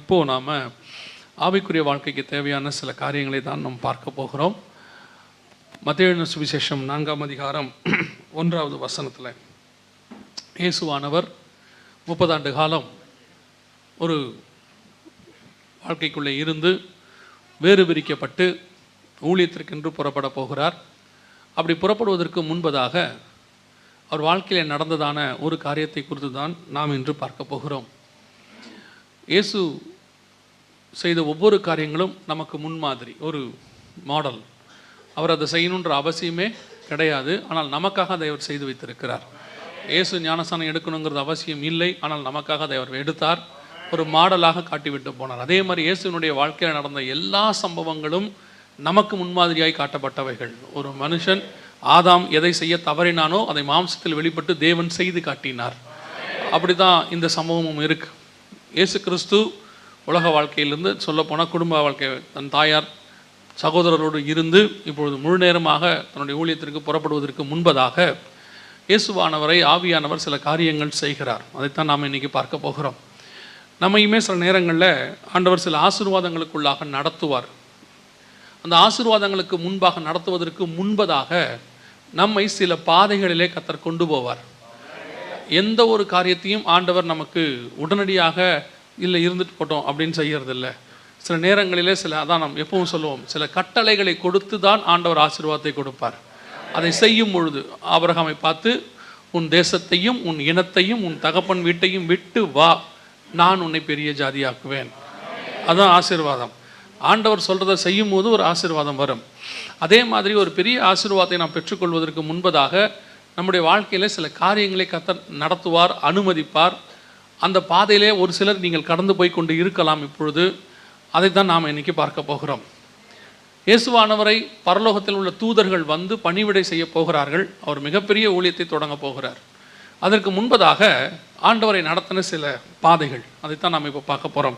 இப்போது நாம் ஆவிக்குரிய வாழ்க்கைக்கு தேவையான சில காரியங்களை தான் நாம் பார்க்க போகிறோம். மத்தேயு சுவிசேஷம் 4ஆம் அதிகாரம் 1வது வசனத்தில் இயேசுவானவர் 30 ஆண்டு காலம் ஒரு வாழ்க்கைக்குள்ளே இருந்து வேறு பிரிக்கப்பட்டு ஊழியத்திற்கென்று புறப்பட போகிறார். அப்படி புறப்படுவதற்கு முன்பதாக அவர் வாழ்க்கையில் நடந்ததான ஒரு காரியத்தை குறித்து தான் நாம் இன்று பார்க்க போகிறோம். இயேசு செய்த ஒவ்வொரு காரியங்களும் நமக்கு முன்மாதிரி, ஒரு மாடல். அவர் அதை செய்யணுன்ற அவசியமே கிடையாது, ஆனால் நமக்காக அதை அவர் செய்து வைத்திருக்கிறார். இயேசு ஞானஸ்நானம் எடுக்கணுங்கிறது அவசியம் இல்லை, ஆனால் நமக்காக அதை அவர் எடுத்தார், ஒரு மாடலாக காட்டிவிட்டு போனார். அதே மாதிரி இயேசுனுடைய வாழ்க்கையில் நடந்த எல்லா சம்பவங்களும் நமக்கு முன்மாதிரியாய் காட்டப்பட்டவைகள். ஒரு மனுஷன் ஆதாம் எதை செய்ய தவறினானோ அதை மாம்சத்தில் வெளிப்பட்டு தேவன் செய்து காட்டினார். அப்படி தான் இந்த சம்பவமும் இருக்கு. இயேசு கிறிஸ்து உலக வாழ்க்கையிலிருந்து சொல்லப்போனால் குடும்ப வாழ்க்கை, தன் தாயார் சகோதரரோடு இருந்து இப்பொழுது முழு நேரமாக தன்னுடைய ஊழியத்திற்கு புறப்படுவதற்கு முன்பதாக இயேசுவானவரை ஆவியானவர் சில காரியங்கள் செய்கிறார். அதைத்தான் நாம் இன்றைக்கி பார்க்க போகிறோம். நம்மையுமே சில நேரங்களில் ஆண்டவர் சில ஆசீர்வாதங்களுக்குள்ளாக நடத்துவார். அந்த ஆசீர்வாதங்களுக்கு முன்பாக நடத்துவதற்கு முன்பதாக நம்மை சில பாதைகளிலே கர்த்தர் கொண்டு போவார். எந்த ஒரு காரியத்தையும் ஆண்டவர் நமக்கு உடனடியாக இல்லை இருந்துட்டு போட்டோம் அப்படின்னு செய்யறதில்ல. சில நேரங்களிலே அதான் நாம் எப்பவும் சொல்லுவோம், சில கட்டளைகளை கொடுத்து தான் ஆண்டவர் ஆசீர்வாதத்தை கொடுப்பார். அதை செய்யும் பொழுது ஆபிரகாமை பார்த்து, உன் தேசத்தையும் உன் இனத்தையும் உன் தகப்பன் வீட்டையும் விட்டு வா, நான் உன்னை பெரிய ஜாதியாக்குவேன். அதுதான் ஆசீர்வாதம். ஆண்டவர் சொல்கிறத செய்யும் போது ஒரு ஆசீர்வாதம் வரும். அதே மாதிரி ஒரு பெரிய ஆசீர்வாதத்தை நாம் பெற்றுக்கொள்வதற்கு முன்பதாக நம்முடைய வாழ்க்கையில் சில காரியங்களை கர்த்தர் நடத்துவார், அனுமதிப்பார். அந்த பாதையிலே ஒரு சிலர் நீங்கள் கடந்து போய் கொண்டு இருக்கலாம். இப்பொழுது அதைத்தான் நாம் இன்றைக்கி பார்க்க போகிறோம். இயேசுவானவரை பரலோகத்தில் உள்ள தூதர்கள் வந்து பணிவிடை செய்ய போகிறார்கள். அவர் மிகப்பெரிய ஊழியத்தை தொடங்க போகிறார். அதற்கு முன்பதாக ஆண்டவரை நடத்தின சில பாதைகள், அதைத்தான் நாம் இப்போ பார்க்க போகிறோம்.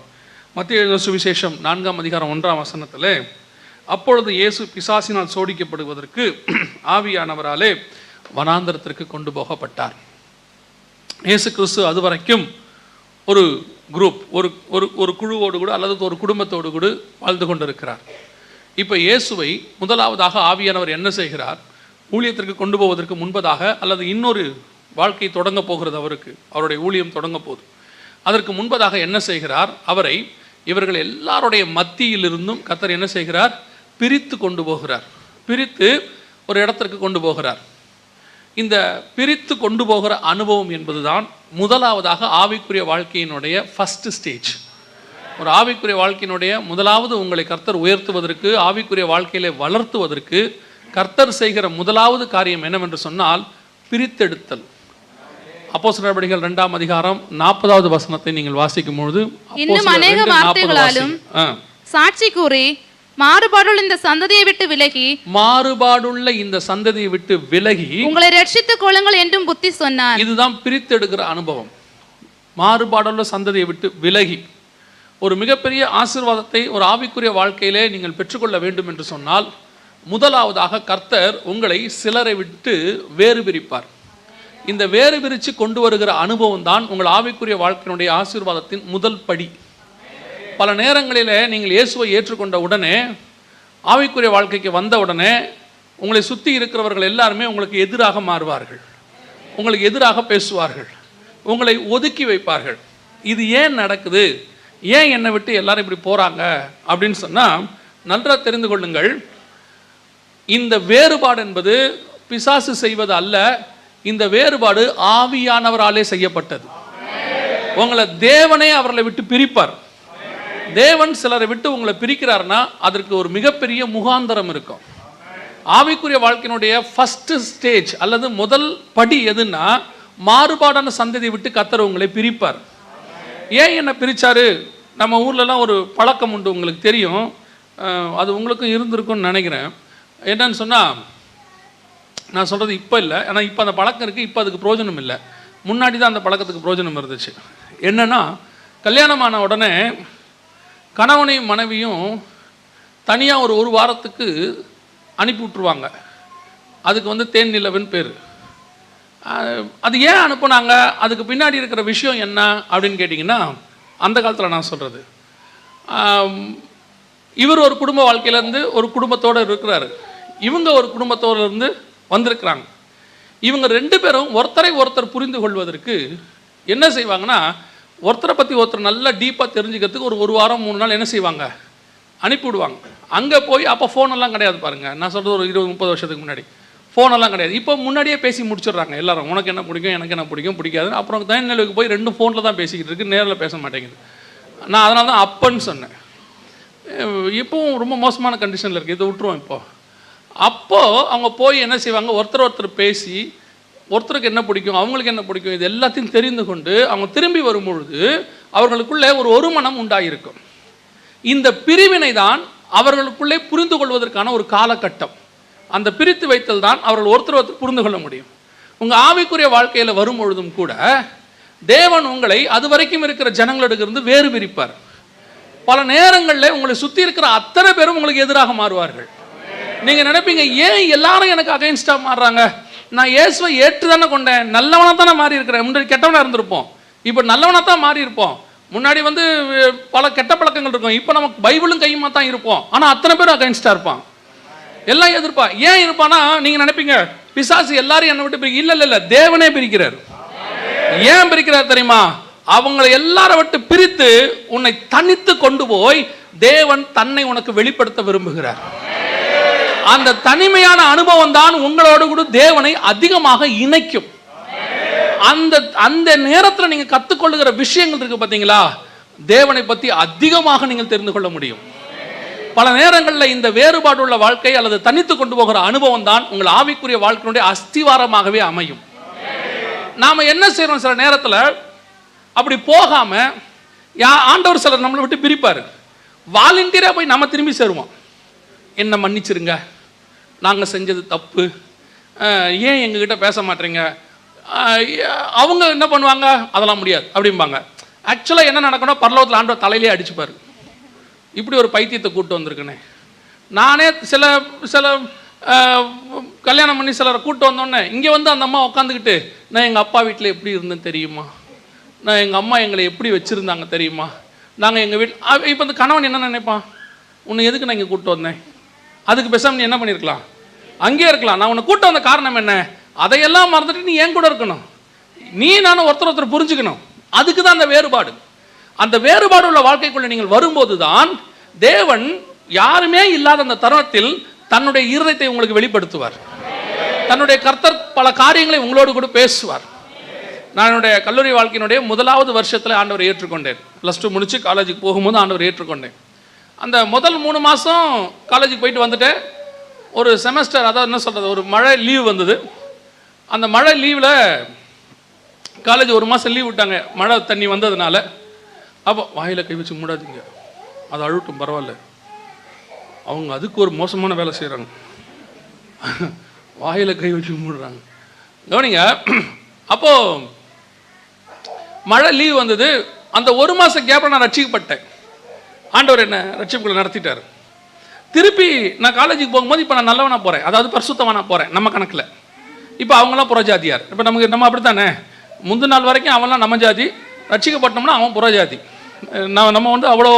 மத்தேயு சுவிசேஷம் 4ஆம் அதிகாரம் 1ஆம் வசனத்தில், அப்பொழுது இயேசு பிசாசினால் சோடிக்கப்படுவதற்கு ஆவியானவராலே வனாந்தரத்திற்கு கொண்டு போகப்பட்டார். இயேசு கிறிஸ்து அது வரைக்கும் ஒரு குரூப், ஒரு குழுவோடு கூட அல்லது ஒரு குடும்பத்தோடு கூட வாழ்ந்து கொண்டிருக்கிறார். இப்போ இயேசுவை முதலாவதாக ஆவியானவர் என்ன செய்கிறார்? ஊழியத்திற்கு கொண்டு போவதற்கு முன்பதாக, அல்லது இன்னொரு வாழ்க்கை தொடங்க போகிறது, அவருடைய ஊழியம் தொடங்க போகுது. அதற்கு முன்பதாக என்ன செய்கிறார்? அவரை இவர்கள் எல்லாருடைய மத்தியிலிருந்தும் கர்த்தர் என்ன செய்கிறார்? பிரித்து கொண்டு போகிறார். பிரித்து ஒரு இடத்திற்கு கொண்டு போகிறார். இந்த பிரித்து கொண்டு போகிற அனுபவம் என்பதுதான் முதலாவதாக ஆவிக்குரிய வாழ்க்கையினுடைய ஃபஸ்ட்டு ஸ்டேஜ். ஒரு ஆவிக்குரிய வாழ்க்கையினுடைய முதலாவது உங்களை கர்த்தர் உயர்த்துவதற்கு, ஆவிக்குரிய வாழ்க்கையிலே வளர்த்துவதற்கு கர்த்தர் செய்கிற முதலாவது காரியம் என்னவென்று சொன்னால் பிரித்தெடுத்தல். அப்போஸ்தலர் நடபடிகள் 2ஆம் அதிகாரம் 40வது வசனத்தை நீங்கள் வாசிக்கும் பொழுது, இன்னும் அநேக வார்த்தைகளாலும் சாட்சி கூறி மாறுபாடுள்ள இந்த சந்ததியை விட்டு விலகி உங்களை ரட்சித்துக் கொள்ளுங்கள் என்றும் புத்தி சொன்னார். இதுதான் பிரித்தெடுக்கிற அனுபவம். மாறுபாடுள்ள சந்ததியை விட்டு விலகி ஒரு மிகப்பெரிய ஆசீர்வாதத்தை ஒரு ஆவிக்குரிய வாழ்க்கையிலே நீங்கள் பெற்றுக்கொள்ள வேண்டும் என்று சொன்னால் முதலாவதாக கர்த்தர் உங்களை சிலரை விட்டு வேறு பிரிப்பார். இந்த வேறு பிரித்து கொண்டு வருகிற அனுபவம் தான் உங்கள் ஆவிக்குரிய வாழ்க்கையினுடைய ஆசீர்வாதத்தின் முதல் படி. பல நேரங்களிலே நீங்கள் இயேசுவை ஏற்றுக்கொண்ட உடனே, ஆவிக்குரிய வாழ்க்கைக்கு வந்த உடனே உங்களை சுற்றி இருக்கிறவர்கள் எல்லாருமே உங்களுக்கு எதிராக மாறுவார்கள், உங்களுக்கு எதிராக பேசுவார்கள், உங்களை ஒதுக்கி வைப்பார்கள். இது ஏன் நடக்குது? ஏன் என்னை விட்டு எல்லாரும் இப்படி போகிறாங்க அப்படின்னு சொன்னால் நன்றாக தெரிந்து கொள்ளுங்கள். இந்த வேறுபாடு என்பது பிசாசு செய்வது அல்ல. இந்த வேறுபாடு ஆவியானவராலே செய்யப்பட்டது. உங்களை தேவனே அவர்களை விட்டு பிரிப்பார். தேவன் சிலரை விட்டு உங்களை பிரிக்கிறார்னா அதற்கு ஒரு மிகப்பெரிய முகாந்தரம் இருக்கும். ஆவிக்குரிய வாழ்க்கையினுடைய ஃபர்ஸ்ட் ஸ்டேஜ் அல்லது முதல் படி எதுன்னா, மாறுபாடான சந்ததியை விட்டு கர்த்தர் உங்களை பிரிப்பார். ஏன் என்ன பிரித்தாரு? நம்ம ஊர்லலாம் ஒரு பழக்கம் உண்டு, உங்களுக்கு தெரியும், அது உங்களுக்கும் இருந்திருக்கும்னு நினைக்கிறேன். என்னன்னு சொன்னால், நான் சொல்கிறது இப்போ இல்லை, ஆனால் இப்போ அந்த பழக்கம் இருக்குது, இப்போ அதுக்கு பிரோஜனம் இல்லை. முன்னாடி தான் அந்த பழக்கத்துக்கு பிரோஜனம் இருந்துச்சு. என்னென்னா, கல்யாணமான உடனே கணவனையும் மனைவியும் தனியாக ஒரு வாரத்துக்கு அனுப்பி விட்ருவாங்க. அதுக்கு தேன் நிலவுன்னு பேர். அது ஏன் அனுப்புனாங்க, அதுக்கு பின்னாடி இருக்கிற விஷயம் என்ன அப்படின்னு கேட்டிங்கன்னா, அந்த காலத்தில் நான் சொல்கிறது, இவர் ஒரு குடும்ப வாழ்க்கையிலேருந்து ஒரு குடும்பத்தோடு இருக்கிறாரு, இவங்க ஒரு குடும்பத்தோடு இருந்து வந்திருக்கிறாங்க. இவங்க 2 பேரும் ஒருத்தரை ஒருத்தர் புரிந்து கொள்வதற்கு என்ன செய்வாங்கன்னா, ஒருத்தரை பற்றி ஒருத்தர் நல்லா டீப்பாக தெரிஞ்சுக்கிறதுக்கு ஒரு வாரம் 3 நாள் என்ன செய்வாங்க, அனுப்பிவிடுவாங்க. அங்கே போய் அப்போ ஃபோனெல்லாம் கிடையாது பாருங்கள், நான் சொல்கிறது ஒரு 20-30 வருஷத்துக்கு முன்னாடி ஃபோனெல்லாம் கிடையாது. இப்போ முன்னாடியே பேசி முடிச்சிடுறாங்க எல்லாரும், உனக்கு என்ன பிடிக்கும், எனக்கு என்ன பிடிக்கும், பிடிக்காது. அப்புறம் தனிநிலைக்கு போய் 2 ஃபோனில் தான் பேசிக்கிட்டு இருக்கு, நேரில் பேச மாட்டேங்குது. நான் அதனால தான் அப்பன்னு சொன்னேன். இப்போவும் ரொம்ப மோசமான கண்டிஷனில் இருக்குது, இதை விட்டுருவோம். அப்போது அவங்க போய் என்ன செய்வாங்க, ஒருத்தர் பேசி ஒருத்தருக்கு என்ன பிடிக்கும், அவங்களுக்கு என்ன பிடிக்கும், இது எல்லாத்தையும் தெரிந்து கொண்டு அவங்க திரும்பி வரும்பொழுது அவர்களுக்குள்ளே ஒரு மனம் உண்டாயிருக்கும். இந்த பிரிவினை தான் அவர்களுக்குள்ளே புரிந்து கொள்வதற்கான ஒரு காலகட்டம். அந்த பிரித்து வைத்தல் தான் அவர்கள் ஒருத்தர் புரிந்து கொள்ள முடியும். உங்கள் ஆவிக்குரிய வாழ்க்கையில் வரும் பொழுதும் கூட தேவன் உங்களை அது வரைக்கும் இருக்கிற ஜனங்களிடமிருந்து வேறு பிரிப்பார். பல நேரங்களில் உங்களை சுற்றி இருக்கிற அத்தனை பேரும் உங்களுக்கு எதிராக மாறுவார்கள். நீங்கள் நினைப்பீங்க, ஏன் எல்லாரும் எனக்கு அகைன்ஸ்டாக மாறுறாங்க, நான் இயேசுவை ஏற்று தானே கொண்டேன், நல்லவனாக தானே மாறி இருக்கிறேன். முன்னாடி கெட்டவனாக இருந்திருப்போம், இப்போ நல்லவனாக தான் மாறி இருப்போம். முன்னாடி பல கெட்ட பழக்கங்கள் இருக்கும், இப்போ நமக்கு பைபிளும் கையுமா தான் இருப்போம். ஆனால் அத்தனை பேரும் அகைன்ஸ்டாக இருப்பான், எல்லாம் எதிர்ப்பா. ஏன் இருப்பானா, நீங்கள் நினைப்பீங்க பிசாசு எல்லாரும் என்னை விட்டு பிரிக்க. இல்லை, தேவனே பிரிக்கிறார். ஏன் பிரிக்கிறார் தெரியுமா? அவங்களை எல்லாரை விட்டு பிரித்து உன்னை தனித்து கொண்டு போய் தேவன் தன்னை உனக்கு வெளிப்படுத்த விரும்புகிறார். அந்த தனிமையான அனுபவம் தான் உங்களோடு கூட தேவனை அதிகமாக இணைக்கும். அந்த நேரத்தில் நீங்க கத்துக்கொள்ளுகிற விஷயங்கள் இருக்கு பார்த்தீங்களா, தேவனை பற்றி அதிகமாக நீங்கள் தெரிந்து கொள்ள முடியும். பல நேரங்களில் இந்த வேறுபாடு உள்ள வாழ்க்கை அல்லது தனித்து கொண்டு போகிற அனுபவம் தான் உங்கள் ஆவிக்குரிய வாழ்க்கையினுடைய அஸ்திவாரமாகவே அமையும். நாம என்ன செய்யறோம், சில நேரத்தில் அப்படி போகாம ஆண்டவர் சிலர் நம்மளை விட்டு பிரிப்பாரு. வாலண்டியரா போய் நம்ம திரும்பி சேருவோம். என்ன மன்னிச்சிருங்க, நாங்கள் செஞ்சது தப்பு, ஏன் எங்ககிட்ட பேச மாட்டேறீங்க. அவங்க என்ன பண்ணுவாங்க, அதெல்லாம் முடியாது அப்படிம்பாங்க. ஆக்சுவலாக என்ன நடக்கணும், பரலோகத்தில் ஆண்டவர் தலையிலே அடிச்சுப்பார். இப்படி ஒரு பைத்தியத்தை கூப்பிட்டு வந்திருக்கேனே. நானே சில கல்யாணம் பண்ணி சிலரை கூப்பிட்டு வந்தோடனே இங்கே அந்த அம்மா உட்காந்துக்கிட்டு, நான் எங்கள் அப்பா வீட்டில் எப்படி இருந்தேன் தெரியுமா, நான் எங்கள் அம்மா எங்களை எப்படி வச்சுருந்தாங்க தெரியுமா, நாங்கள் எங்கள் வீட்டில். இப்போ இந்த கணவன் என்ன நினைப்பான், உன்னை எதுக்கு நான் இங்கே கூப்பிட்டு வந்தேன், அதுக்கு பேசாமல் நீ என்ன பண்ணியிருக்கலாம், அங்கேயே இருக்கலாம். நான் உன்னை கூப்பிட்டு வந்த காரணம் என்ன, அதையெல்லாம் மறந்துட்டு நீ என் கூட இருக்கணும், நீ நானும் ஒருத்தர் புரிஞ்சுக்கணும். அதுக்கு தான் அந்த வேறுபாடு. அந்த வேறுபாடு உள்ள வாழ்க்கைக்குள்ள நீங்கள் வரும்போது தான் தேவன் யாருமே இல்லாத அந்த தருணத்தில் தன்னுடைய இருதயத்தை உங்களுக்கு வெளிப்படுத்துவார். தன்னுடைய கர்த்தர் பல காரியங்களை உங்களோடு கூட பேசுவார். நான் என்னுடைய கல்லூரி வாழ்க்கையினுடைய 1வது வருஷத்தில் ஆண்டவரை ஏற்றுக்கொண்டேன். +2 முடிச்சு காலேஜுக்கு போகும்போது ஆண்டவரை ஏற்றுக்கொண்டேன். அந்த முதல் 3 மாதம் காலேஜுக்கு போயிட்டு வந்துட்டேன். ஒரு செமஸ்டர், அதாவது என்ன சொல்கிறது, ஒரு மழை லீவ் வந்தது. அந்த மழை லீவில் காலேஜ் 1 மாதம் லீவ் விட்டாங்க, மழை தண்ணி வந்ததுனால. அப்போ வாயில் கை வச்சு மூடாதீங்க, அது அழுட்டும், பரவாயில்ல. அவங்க அதுக்கு ஒரு மோசமான வேலை செய்கிறாங்க, வாயில் கை வச்சு மூடுறாங்க. கவனிங்க, அப்போது மழை லீவ் வந்தது. அந்த 1 மாதம் கேப்பில் நான் ரட்சிக்கப்பட்டேன். ஆண்டவர் என்ன ரட்சிப்புக்குள்ள நடத்திட்டார். திருப்பி நான் காலேஜுக்கு போகும்போது இப்போ நான் நல்லவனா போகிறேன், அதாவது பரிசுத்தவனா போகிறேன் நம்ம கணக்கில். இப்போ அவங்களாம் புறஜாதியார். இப்போ நம்ம அப்படி தானே, முந்தின நாள் வரைக்கும் அவன்லாம் நம்ம ஜாதி, ரட்சிக்கப்பட்டோம்னா அவன் புறஜாதி. நம்ம அவ்வளோ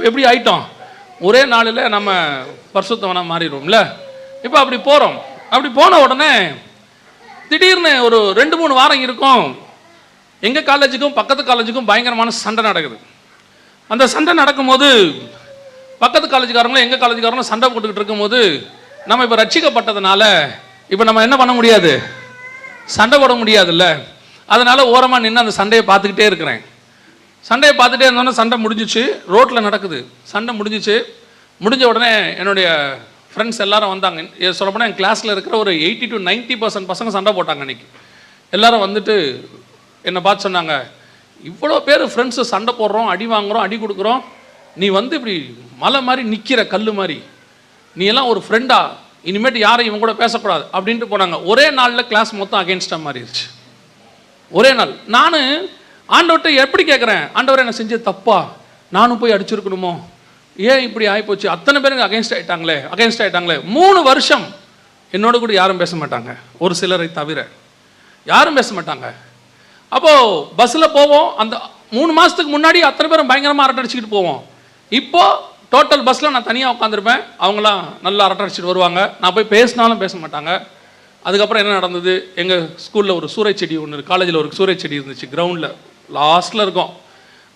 எப்படி ஆயிட்டோம், ஒரே நாளில் நம்ம பரிசுத்தவனாக மாறிடுவோம்ல. இப்போ அப்படி போகிறோம். அப்படி போன உடனே திடீர்னு ஒரு 2-3 வாரம் இருக்கும், எங்கள் காலேஜுக்கும் பக்கத்து காலேஜுக்கும் பயங்கரமான சண்டை நடக்குது. அந்த சண்டை நடக்கும்போது பக்கத்து காலேஜுக்காரங்களும் எங்கள் காலேஜுக்காரங்களும் சண்டை போட்டுக்கிட்டு இருக்கும்போது, நம்ம இப்போ ரட்சிக்கப்பட்டதுனால இப்போ நம்ம என்ன பண்ண முடியாது, சண்டை போட முடியாதுல்ல. அதனால ஓரமாக நின்று அந்த சண்டையை பார்த்துக்கிட்டே இருக்கிறேன். சண்டையை பார்த்துட்டே இருந்தோன்னே சண்டை முடிஞ்சிச்சு, ரோட்டில் நடக்குது. சண்டை முடிஞ்சிச்சு. முடிஞ்ச உடனே என்னுடைய ஃப்ரெண்ட்ஸ் எல்லாரும் வந்தாங்க. சொல்லப்போனால் என் கிளாஸில் இருக்கிற ஒரு 80 to 90% பசங்க சண்டை போட்டாங்க அன்றைக்கி. எல்லாரும் வந்துட்டு என்னை பார்த்து சொன்னாங்க, இவ்வளோ பேர் ஃப்ரெண்ட்ஸு சண்டை போடுறோம், அடி வாங்குகிறோம், அடி கொடுக்குறோம், நீ இப்படி மலை மாதிரி நிற்கிற கல் மாதிரி, நீ எல்லாம் ஒரு ஃப்ரெண்டா, இனிமேட்டு யாரும் இவங்க கூட பேசக்கூடாது அப்படின்ட்டு போனாங்க. ஒரே நாளில் கிளாஸ் மொத்தம் அகெயின்ஸ்டாக மாறிடுச்சு. ஒரே நாள். நான் ஆண்டவர்கிட்ட எப்படி கேட்குறேன், ஆண்டவர் என்ன செஞ்சது தப்பா, நானும் போய் அடிச்சிருக்கணுமோ, ஏன் இப்படி ஆகிப்போச்சு, அத்தனை பேருக்கு அகெயின்ஸ்ட் ஆகிட்டாங்களே. 3 வருஷம் என்னோட கூட யாரும் பேச மாட்டாங்க, ஒரு சிலரை தவிர யாரும் பேச மாட்டாங்க. அப்போது பஸ்ஸில் போவோம். அந்த 3 மாதத்துக்கு முன்னாடி அத்தனை பேரும் பயங்கரமாக அரட்டடிச்சிக்கிட்டு போவோம். இப்போ டோட்டல் பஸ்ஸில் நான் தனியாக உட்காந்துருப்பேன், அவங்களாம் நல்லா அரட்டை அடிச்சுட்டு வருவாங்க, நான் போய் பேசினாலும் பேச மாட்டாங்க. அதுக்கப்புறம் என்ன நடந்தது, எங்கள் ஸ்கூலில் ஒரு சூறை செடி ஒன்று, காலேஜில் ஒரு சூறை செடி இருந்துச்சு, கிரவுண்டில் லாஸ்ட்டில் இருக்கும்.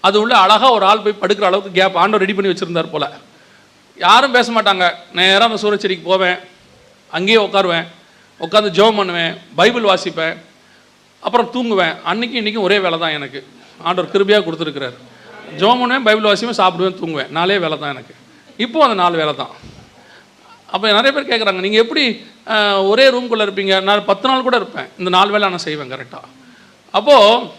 அது உள்ள அழகாக ஒரு ஆள் போய் படுக்கிற அளவுக்கு கேப் ஆண்டவர் ரெடி பண்ணி வச்சுருந்தார் போல். யாரும் பேச மாட்டாங்க. நேராக அந்த சூறை செடிக்கு போவேன், அங்கேயே உட்காருவேன், உட்காந்து ஜெபம் பண்ணுவேன், பைபிள் வாசிப்பேன், அப்புறம் தூங்குவேன். அன்றைக்கும் இன்றைக்கும் ஒரே வேலை தான் எனக்கு, ஆண்டவர் கிருபையாக கொடுத்துருக்கிறார். ஜெபம் பண்ணுவேன், பைபிள் வாசிப்பேன், சாப்பிடுவேன், தூங்குவேன். 4 வேலை தான் எனக்கு. இப்போது அந்த 4 வேலை தான். அப்போ நிறைய பேர் கேட்குறாங்க, நீங்கள் எப்படி ஒரே ரூம்குள்ளே இருப்பீங்க? நான் 10 நாள் கூட இருப்பேன், இந்த 4 வேலை நான் செய்வேன் கரெக்டாக. அப்போது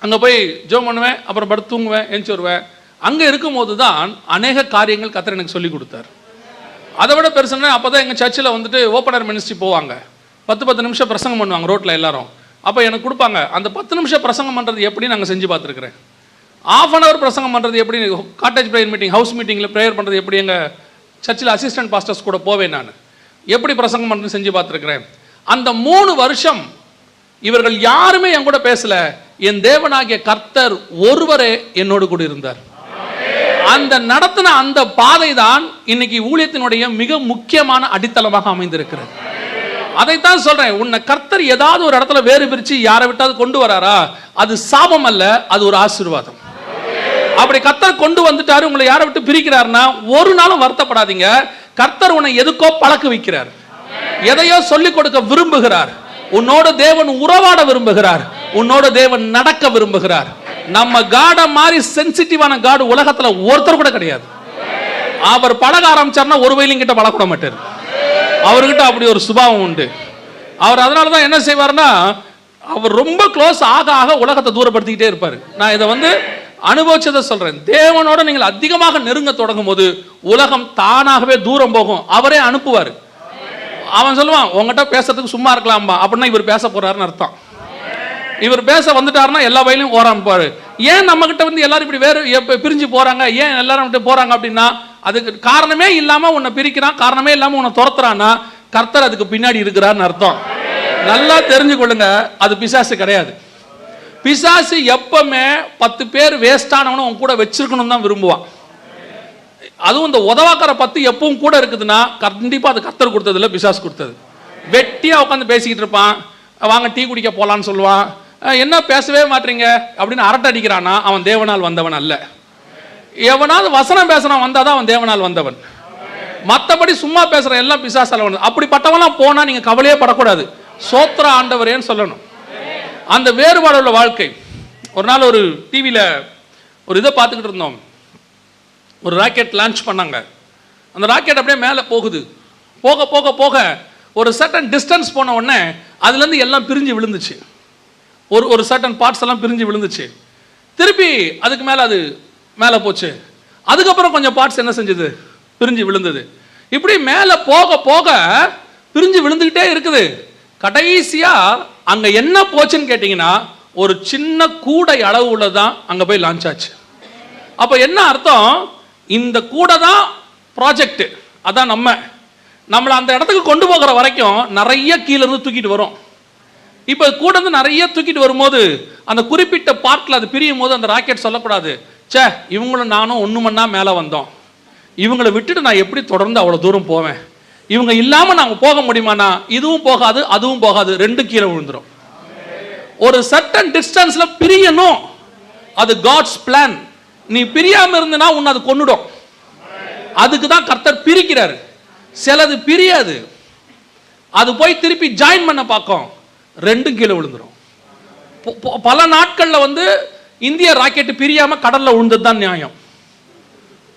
அங்கே போய் ஜெபம் பண்ணுவேன், அப்புறம் படுத்து தூங்குவேன், எழுந்துச்சி வருவேன். அங்கே இருக்கும்போது தான் அநேக காரியங்கள் கர்த்தர் எனக்கு சொல்லி கொடுத்தார். அதை விட பெருசுன்னா அப்போ தான் எங்கள் சர்ச்சில் வந்துட்டு ஓப்பனர் மினிஸ்ட்ரி போவாங்க, 10 நிமிஷம் பிரசங்கம் பண்ணுவாங்க ரோட்டில் எல்லாரும். அப்போ எனக்கு கொடுப்பாங்க, அந்த 10 நிமிஷம் பிரசங்கம் பண்ணுறது எப்படி நாங்கள் செஞ்சு பார்த்துருக்குறேன். 1/2 hour பிரசங்கம் பண்ணுறது எப்படி, காட்டேஜ் ப்ரேயர் மீட்டிங், ஹவுஸ் மீட்டிங்கில் ப்ரேயர் பண்ணுறது எப்படி, எங்கள் சர்ச்சில் அசிஸ்டன்ட் பாஸ்டர்ஸ் கூட போவேன், நான் எப்படி பிரசங்கம் பண்ணுறது செஞ்சு பார்த்துருக்குறேன். அந்த 3 வருஷம் இவர்கள் யாருமே என் கூட பேசல, என் தேவனாகிய கர்த்தர் ஒருவரே என்னோடு கூட இருந்தார். அந்த நடத்தின அந்த பாதை தான் இன்னைக்கு ஊழியத்தினுடைய மிக முக்கியமான அடித்தளமாக அமைந்திருக்கிறது. அதைத்தான் சொல்றேன், உன்னை கர்த்தர் ஏதாவது ஒரு இடத்துல வேறு பிரிச்சு யாரை விட்டாவது கொண்டு வராரா, அது சாபம் அல்ல, அது ஒரு ஆசீர்வாதம். அப்படி கர்த்தர் கொண்டு வந்துட்டாரு, உங்களை யாரை விட்டு பிரிக்கிறாருன்னா ஒரு நாளும் வருத்தப்படாதீங்க. கர்த்தர் உன்னை எதுக்கோ பழக்க வைக்கிறார், எதையோ சொல்லிக் கொடுக்க விரும்புகிறார், உன்னோட தேவன் உறவாட விரும்புகிறார், உன்னோட தேவன் நடக்க விரும்புகிறார். நம்ம காட மாதிரி சென்சிட்டிவான காடு உலகத்துல ஒருத்தர் கூட கிடையாது. அவர் பழக ஆரம்பிச்சார்னா ஒரு வயலின் கிட்ட பழக்க மாட்டார், அவர்கிட்ட அப்படி ஒரு சுபாவம் உண்டு. அவர் அதனாலதான் என்ன செய்வார்னா, அவர் ரொம்ப க்ளோஸ் ஆக ஆக உலகத்தை தூரப்படுத்திக்கிட்டே இருப்பார். நான் இதை அனுபவிச்சதை சொல்றேன். தேவனோட நீங்கள் அதிகமாக நெருங்க தொடங்கும் போது உலகம் தானாகவே தூரம் போகும், அவரே அனுப்புவார். அவன் சொல்லுவான், உங்ககிட்ட பேசுறதுக்கு சும்மா இருக்கலாம்பா, அப்படின்னா இவர் பேச போறாருன்னு அர்த்தம். இவர் பேச வந்துட்டாருன்னா எல்லா வயலையும் ஓராமிப்பாரு. ஏன் நம்ம கிட்ட எல்லாரும் இப்படி வேறு பிரிஞ்சு போறாங்க, ஏன் எல்லாரும் விட்டு போறாங்க அப்படின்னா, அதுக்கு காரணமே இல்லாம உன்னை பிரிக்கிறான், காரணமே இல்லாம உன்னை துரத்துறான்னா கர்த்தர் அதுக்கு பின்னாடி இருக்கிறான்னு அர்த்தம். நல்லா தெரிஞ்சு கொள்ளுங்க, அது பிசாசு கிடையாது. பிசாசு எப்பவுமே 10 பேர் வேஸ்டானவனும் உன் கூட வச்சிருக்கணும் தான் விரும்புவான். அதுவும் இந்த உதவாக்கிற 10 எப்பவும் கூட இருக்குதுன்னா கண்டிப்பா அது கர்த்தர் கொடுத்தது இல்லை, பிசாசு கொடுத்தது. வெட்டியா உட்காந்து பேசிக்கிட்டு இருப்பான், வாங்க டீ குடிக்க போலான்னு சொல்லுவான், என்ன பேசவே மாட்டீங்க அப்படின்னு அரட்டை அடிக்கிறான்னா அவன் தேவனால் வந்தவன் அல்ல. எவனாவது வசனம் பேசுறான் வந்தாதான் அவன் தேவனால் வந்தவன். மற்றபடி சும்மா பேசுற எல்லாம் பிசாசால வந்தது. அப்படிப்பட்டவெல்லாம் போனா நீங்க கவலையே படக்கூடாது, சோத்திர ஆண்டவரேன்னு சொல்லணும். அந்த வேறுபாடு உள்ள வாழ்க்கை. ஒரு நாள் ஒரு டிவியில் ஒரு இதை பார்த்துக்கிட்டு இருந்தோம், ஒரு ராக்கெட் லான்ச் பண்ணாங்க. அந்த ராக்கெட் அப்படியே மேலே போகுது, போக போக போக ஒரு சர்டன் டிஸ்டன்ஸ் போன உடனே அதுலேருந்து எல்லாம் பிரிஞ்சு விழுந்துச்சு, ஒரு சர்டன் பார்ட்ஸ் எல்லாம் பிரிஞ்சு விழுந்துச்சு. திருப்பி அதுக்கு மேலே அது மேலே போச்சு, அதுக்கப்புறம் கொஞ்சம் பார்ட்ஸ் என்ன செஞ்சது, பிரிஞ்சு விழுந்தது. இப்படி மேலே போக போக பிரிஞ்சு விழுந்துக்கிட்டே இருக்குது. கடைசியா அங்க என்ன போச்சுன்னு கேட்டீங்கன்னா ஒரு சின்ன கூடை அளவு உள்ளதான் அங்க போய் லான்ச் ஆச்சு. அப்ப என்ன அர்த்தம், இந்த கூடை தான் ப்ராஜெக்ட், அதான் நம்மளை அந்த இடத்துக்கு கொண்டு போகிற வரைக்கும் நிறைய கீழே இருந்து தூக்கிட்டு வரும். இப்போ கூட இருந்து நிறைய தூக்கிட்டு வரும்போது அந்த குறிப்பிட்ட பார்ட்ல அது பிரியும் போது அந்த ராக்கெட் சொல்லக்கூடாது, சே இவங்களும் நானும் ஒன்று மண்ணா மேலே வந்தோம், இவங்களை விட்டுட்டு நான் எப்படி தொடர்ந்து அவ்வளோ தூரம் போவேன், இவங்க இல்லாமல் நாங்கள் போக முடியுமானா, இதுவும் போகாது அதுவும் போகாது, 2 கீழே விழுந்துடும். ஒரு சர்டன் டிஸ்டன்ஸ்ல பிரியணும், அது காட்ஸ் பிளான். நீ பிரியாம இருந்தனா உன்னை அது கொன்னுடும். அதுக்கு தான் கர்த்தர் பிரிக்கிறாரு. சிலது பிரியாது, அது போய் திருப்பி ஜாயின் பண்ண பார்க்கும், 2 கீழே விழுந்துடும். பல நாட்கள்ல இந்திய ராக்கெட் பிரியாம கடல்ல விழுந்தது தான் நியாயம்.